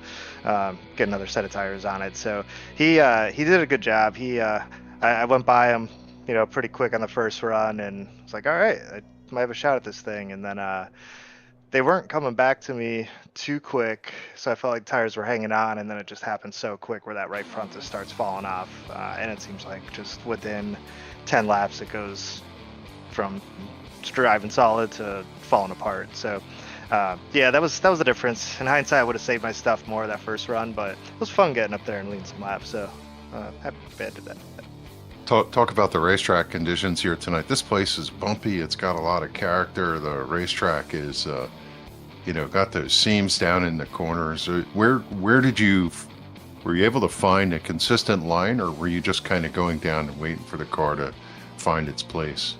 get another set of tires on it. So he did a good job. I went by him, pretty quick on the first run, and was like, all right, I might have a shot at this thing. And then they weren't coming back to me too quick, so I felt like tires were hanging on, and then it just happened so quick where that right front just starts falling off, and it seems like just within 10 laps it goes from driving solid to falling apart. So yeah, that was the difference. In hindsight, I would have saved my stuff more that first run, but it was fun getting up there and leading some laps. So happy I did that. Talk about the racetrack conditions here tonight. This place is bumpy. It's got a lot of character. The racetrack is, got those seams down in the corners. Where were you able to find a consistent line, or were you just kind of going down and waiting for the car to find its place?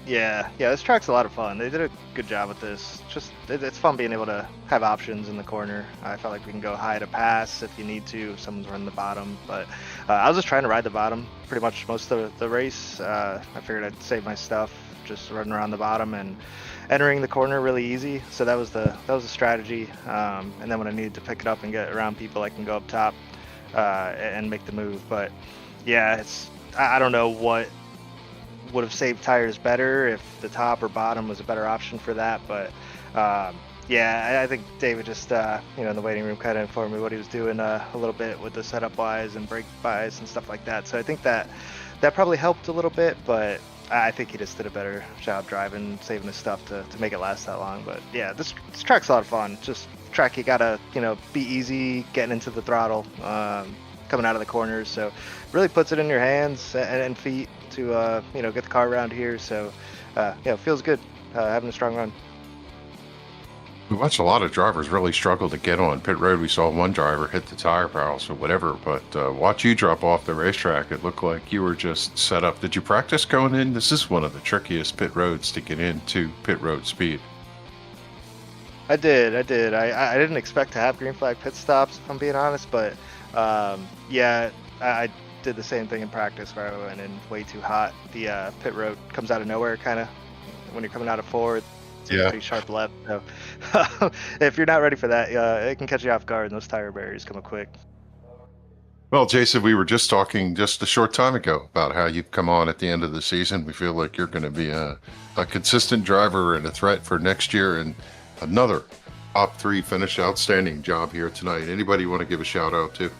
Yeah, this track's a lot of fun. They did a good job with this. It's fun being able to have options in the corner. I felt like we can go high to pass if you need to, if someone's running the bottom. But I was just trying to ride the bottom pretty much most of the race. I figured I'd save my stuff just running around the bottom and entering the corner really easy. So that was the strategy. And then when I needed to pick it up and get around people, I can go up top and make the move. But yeah, I don't know what would have saved tires better if the top or bottom was a better option for that. But yeah, I think David just in the waiting room kind of informed me what he was doing a little bit with the setup wise and brake buys and stuff like that. So I think that probably helped a little bit, but I think he just did a better job driving, saving his stuff to make it last that long. But yeah, this track's a lot of fun. Just track you gotta be easy getting into the throttle, coming out of the corners. So really puts it in your hands and feet to get the car around here. So it feels good having a strong run. We watched a lot of drivers really struggle to get on pit road. We saw one driver hit the tire barrels or whatever, but watch you drop off the racetrack. It looked like you were just set up. Did you practice going in? This is one of the trickiest pit roads to get into pit road speed. I did. I didn't expect to have green flag pit stops, if I'm being honest, but yeah, I did the same thing in practice where I went in way too hot. The pit road comes out of nowhere, kind of, when you're coming out of forward. It's a pretty sharp left. So if you're not ready for that, it can catch you off guard, and those tire barriers come up quick. Well, Jason, we were just talking just a short time ago about how you've come on at the end of the season. We feel like you're going to be a consistent driver and a threat for next year, and another top 3 finish. Outstanding job here tonight. Anybody you want to give a shout out to?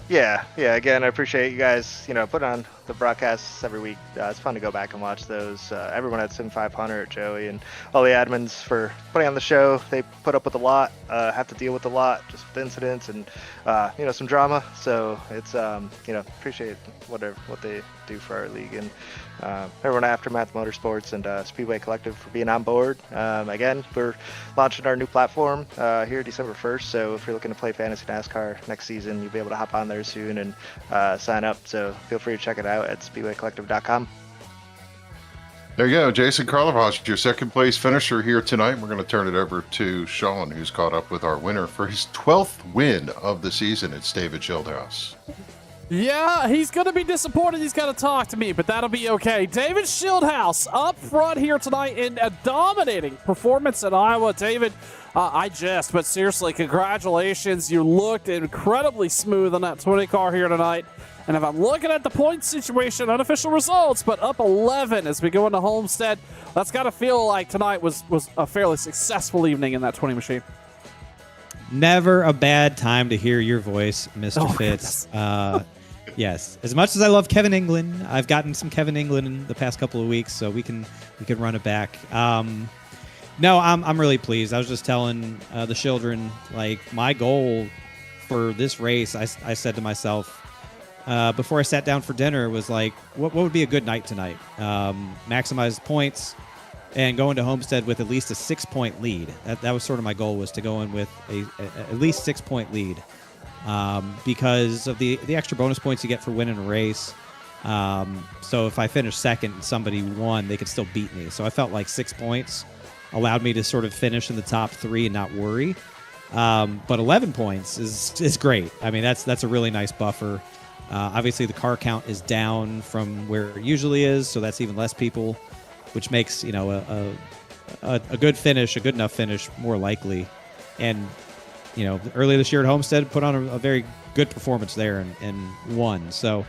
Yeah. Again, I appreciate you guys, put on the broadcasts every week. It's fun to go back and watch those. Everyone at Sim 500, Joey, and all the admins for putting on the show. They put up with a lot, have to deal with a lot, just with incidents and some drama. So it's appreciate what they do for our league, and everyone at Aftermath Motorsports and Speedway Collective for being on board. Again, we're launching our new platform here December 1st. So if you're looking to play fantasy NASCAR next season, you'll be able to hop on there soon and sign up. So feel free to check it out at speedwaycollective.com. There you go, Jason Karlovac, your second place finisher here tonight. We're going to turn it over to Sean, who's caught up with our winner for his 12th win of the season. It's David Schildhouse. Yeah, he's going to be disappointed he's got to talk to me, but that'll be okay. David Schildhouse up front here tonight in a dominating performance at Iowa. David, but seriously, congratulations. You looked incredibly smooth on that 20 car here tonight. And if I'm looking at the point situation, unofficial results, but up 11 as we go into Homestead, that's got to feel like tonight was a fairly successful evening in that 20 machine. Never a bad time to hear your voice, Mr. Fitz. Yes, as much as I love Kevin England, I've gotten some Kevin England in the past couple of weeks, so we can run it back. No, I'm really pleased. I was just telling the children, like, my goal for this race, I said to myself before I sat down for dinner, was like, what would be a good night tonight? Maximize points and go into Homestead with at least a 6-point lead. That was sort of my goal, was to go in with at least 6-point lead. Because of the extra bonus points you get for winning a race. So if I finish second and somebody won, they could still beat me. So I felt like 6 points allowed me to sort of finish in the top 3 and not worry. But 11 points is great. I mean, that's a really nice buffer. Obviously, the car count is down from where it usually is, so that's even less people, which makes a good finish, a good enough finish, more likely. And earlier this year at Homestead, put on a very good performance there and won. So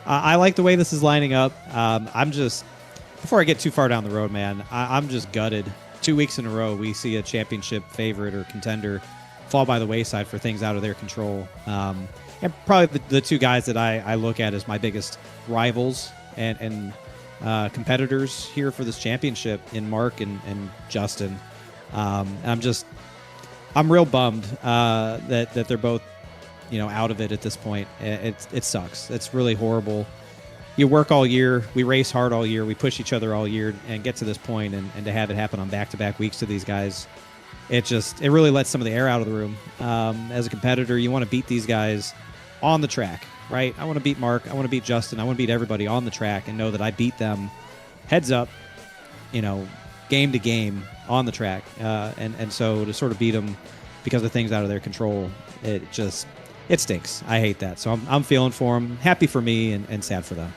I like the way this is lining up. I'm just, before I get too far down the road, man, I'm just gutted. 2 weeks in a row, we see a championship favorite or contender fall by the wayside for things out of their control. And probably the two guys that I look at as my biggest rivals and competitors here for this championship in Mark and Justin. I'm real bummed that they're both out of it at this point. It sucks. It's really horrible. You work all year, we race hard all year, we push each other all year, and get to this point, and to have it happen on back-to-back weeks to these guys, it really lets some of the air out of the room. As a competitor, you want to beat these guys on the track, right? I want to beat Mark, I want to beat Justin, I want to beat everybody on the track and know that I beat them heads up, game to game on the track. And so to sort of beat them because of things out of their control, it stinks. I hate that. So I'm feeling for them, happy for me and sad for them.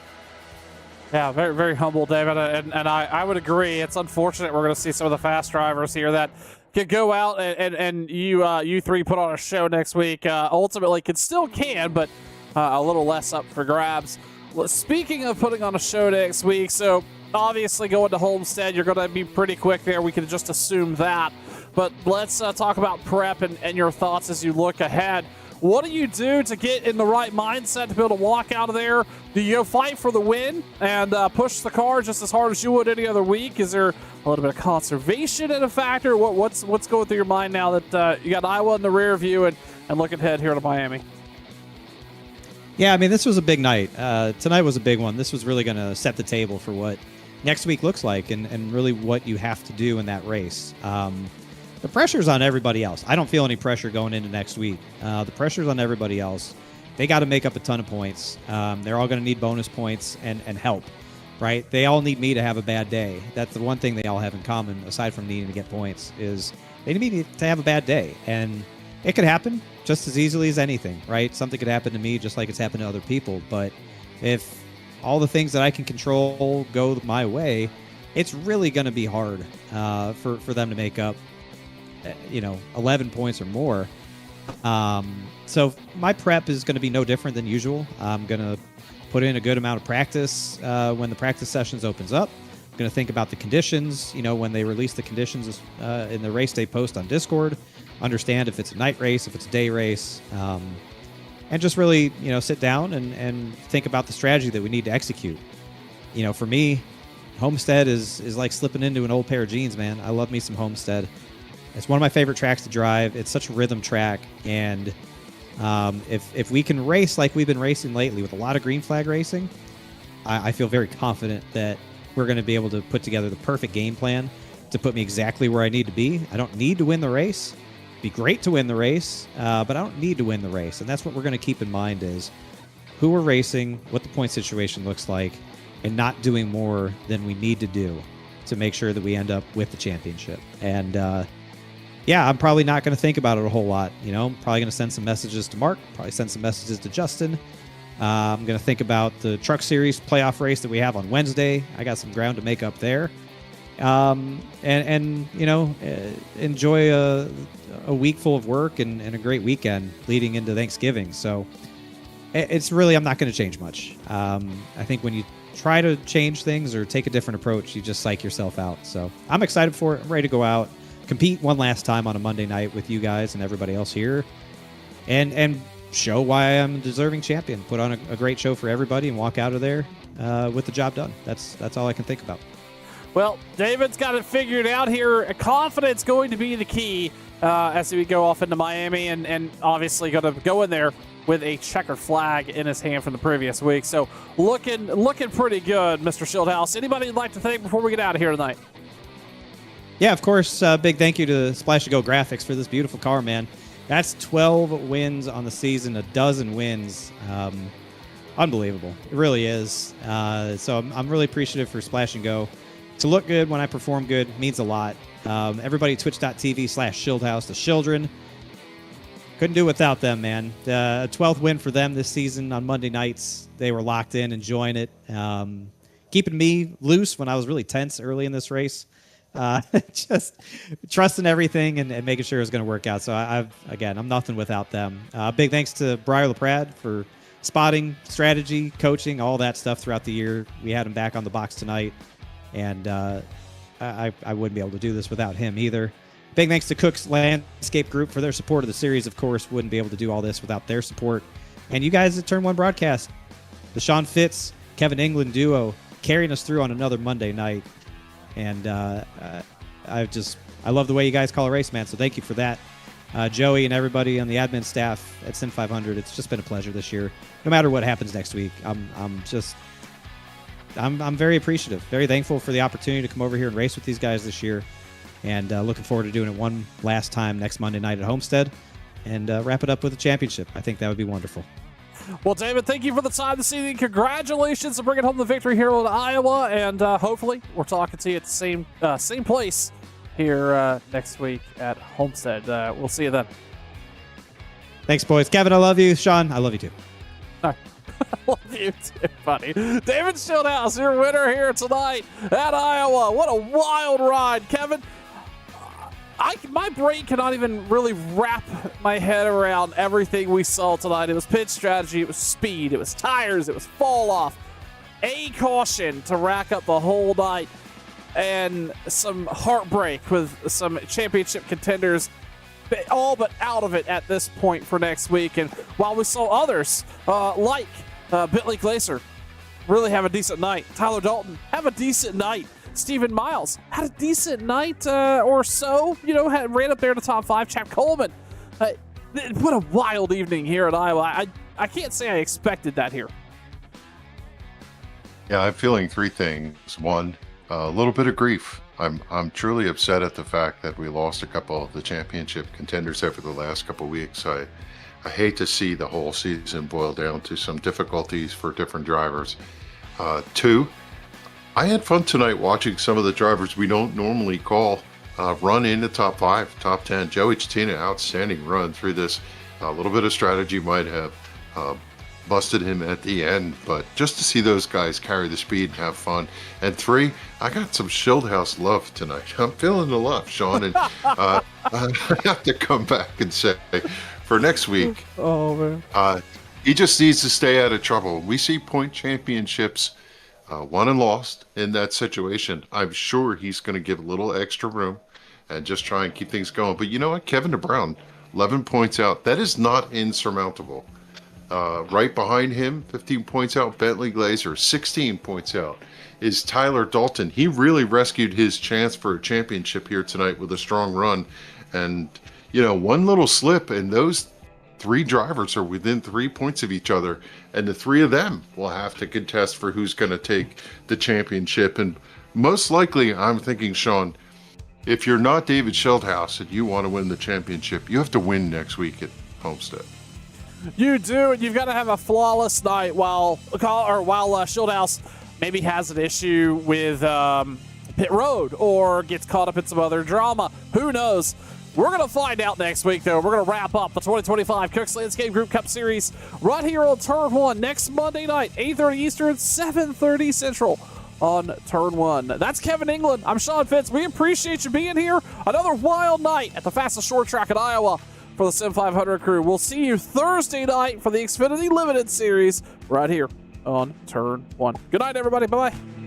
Yeah, very, very humble, David. And I would agree. It's unfortunate we're going to see some of the fast drivers here that could go out and you three put on a show next week. Ultimately, can, but a little less up for grabs. Well, speaking of putting on a show next week, so obviously going to Homestead, you're going to be pretty quick there. We can just assume that. But let's talk about prep and your thoughts as you look ahead. What do you do to get in the right mindset to be able to walk out of there? Do you go fight for the win and push the car just as hard as you would any other week? Is there a little bit of conservation in a factor? What's going through your mind now that you got Iowa in the rear view and looking ahead here to Miami? Yeah, I mean, this was a big night. Tonight was a big one. This was really going to set the table for what next week looks like and really what you have to do in that race. The pressure's on everybody else. I don't feel any pressure going into next week. The pressure's on everybody else. They got to make up a ton of points. They're all going to need bonus points and help, right? They all need me to have a bad day. That's the one thing they all have in common, aside from needing to get points, is they need me to have a bad day. And it could happen just as easily as anything, right? Something could happen to me just like it's happened to other people. But if all the things that I can control go my way, it's really going to be hard for them to make up 11 points or more. So my prep is going to be no different than usual. I'm going to put in a good amount of practice when the practice sessions opens up. I'm going to think about the conditions, when they release the conditions in the race day post on Discord, understand if it's a night race, if it's a day race, and just really, sit down and think about the strategy that we need to execute. For me, Homestead is like slipping into an old pair of jeans, man. I love me some Homestead. It's one of my favorite tracks to drive. It's such a rhythm track, and if we can race like we've been racing lately with a lot of green flag racing, I feel very confident that we're going to be able to put together the perfect game plan to put me exactly where I need to be. I don't need to win the race. It'd be great to win the race, but I don't need to win the race, and that's what we're going to keep in mind is who we're racing, what the point situation looks like, and not doing more than we need to do to make sure that we end up with the championship. And yeah, I'm probably not going to think about it a whole lot. I'm probably going to send some messages to Mark, probably send some messages to Justin. I'm going to think about the Truck Series playoff race that we have on Wednesday. I got some ground to make up there. Enjoy a week full of work and a great weekend leading into Thanksgiving. So it's really, I'm not going to change much. I think when you try to change things or take a different approach, you just psych yourself out. So I'm excited for it. I'm ready to go out, compete one last time on a Monday night with you guys and everybody else here, and show why I'm a deserving champion. Put on a great show for everybody and walk out of there with the job done. That's all I can think about. Well, David's got it figured out here. Confidence going to be the key as we go off into Miami, and obviously going to go in there with a checkered flag in his hand from the previous week. So looking pretty good, Mr. Shieldhouse. Anybody you'd like to thank before we get out of here tonight? Yeah, of course. Big thank you to Splash to Go Graphics for this beautiful car, man. That's 12 wins on the season, a dozen wins. Unbelievable. It really is. So I'm really appreciative for Splash and Go. To look good when I perform good means a lot. Everybody, twitch.tv/Shieldhouse, the children. couldn't do without them, man. 12th win for them this season on Monday nights. They were locked in, enjoying it, keeping me loose when I was really tense early in this race. Just trusting everything and making sure it was going to work out. So I'm nothing without them. Big thanks to Briar LaPrade for spotting, strategy, coaching, all that stuff throughout the year. We had him back on the box tonight, and I wouldn't be able to do this without him either. Big thanks to Cook's Landscape Group for their support of the series. Of course, wouldn't be able to do all this without their support. And you guys at Turn 1 Broadcast, the Sean Fitz, Kevin England duo, carrying us through on another Monday night. And I love the way you guys call a race, man. So thank you for that. Joey and everybody on the admin staff at Sim 500. It's just been a pleasure this year. No matter what happens next week, I'm very appreciative, very thankful for the opportunity to come over here and race with these guys this year. And looking forward to doing it one last time next Monday night at Homestead and wrap it up with a championship. I think that would be wonderful. Well, David, thank you for the time this evening. Congratulations on bringing home the victory here in Iowa, and hopefully we're talking to you at the same place here next week at Homestead. We'll see you then. Thanks, boys. Kevin, I love you. Sean, I love you too. All right. Love you too, buddy. David Schildhouse, your winner here tonight at Iowa. What a wild ride, Kevin. My brain cannot even really wrap my head around everything we saw tonight. It was pit strategy, it was speed, it was tires, it was fall off, a caution to rack up the whole night, and some heartbreak with some championship contenders all but out of it at this point for next week. And while we saw others like Bentley Glaser really have a decent night, Tyler Dalton have a decent night, Stephen Miles had a decent night or so, ran up there in the top 5. Chap Coleman, what a wild evening here at Iowa. I can't say I expected that here. Yeah, I'm feeling three things. One, a little bit of grief. I'm truly upset at the fact that we lost a couple of the championship contenders over the last couple of weeks. I hate to see the whole season boil down to some difficulties for different drivers. Two, I had fun tonight watching some of the drivers we don't normally call run in the top 5, top 10. Joey Chatina, outstanding run through this. A little bit of strategy might have busted him at the end, but just to see those guys carry the speed and have fun. And 3, I got some Schildhouse love tonight. I'm feeling the love, Sean, and I have to come back and say, for next week, oh man, he just needs to stay out of trouble. We see point championships won and lost in that situation. I'm sure he's going to give a little extra room and just try and keep things going. But you know what? Kevin DeBrown, 11 points out. That is not insurmountable. Right behind him, 15 points out, Bentley Glaser. 16 points out is Tyler Dalton. He really rescued his chance for a championship here tonight with a strong run. And, one little slip, and those 3 drivers are within 3 points of each other, and the 3 of them will have to contest for who's going to take the championship. And most likely, I'm thinking, Sean, if you're not David Schildhouse and you want to win the championship, you have to win next week at Homestead. You do, and you've got to have a flawless night while Schildhouse maybe has an issue with pit road or gets caught up in some other drama. Who knows? We're going to find out next week, though. We're going to wrap up the 2025 Cook's Landscape Group Cup Series right here on Turn 1 next Monday night, 8:30 Eastern, 7:30 Central on Turn 1. That's Kevin England. I'm Sean Fitz. We appreciate you being here. Another wild night at the fastest short track in Iowa for the Sim 500 crew. We'll see you Thursday night for the Xfinity Limited Series right here on Turn 1. Good night, everybody. Bye-bye.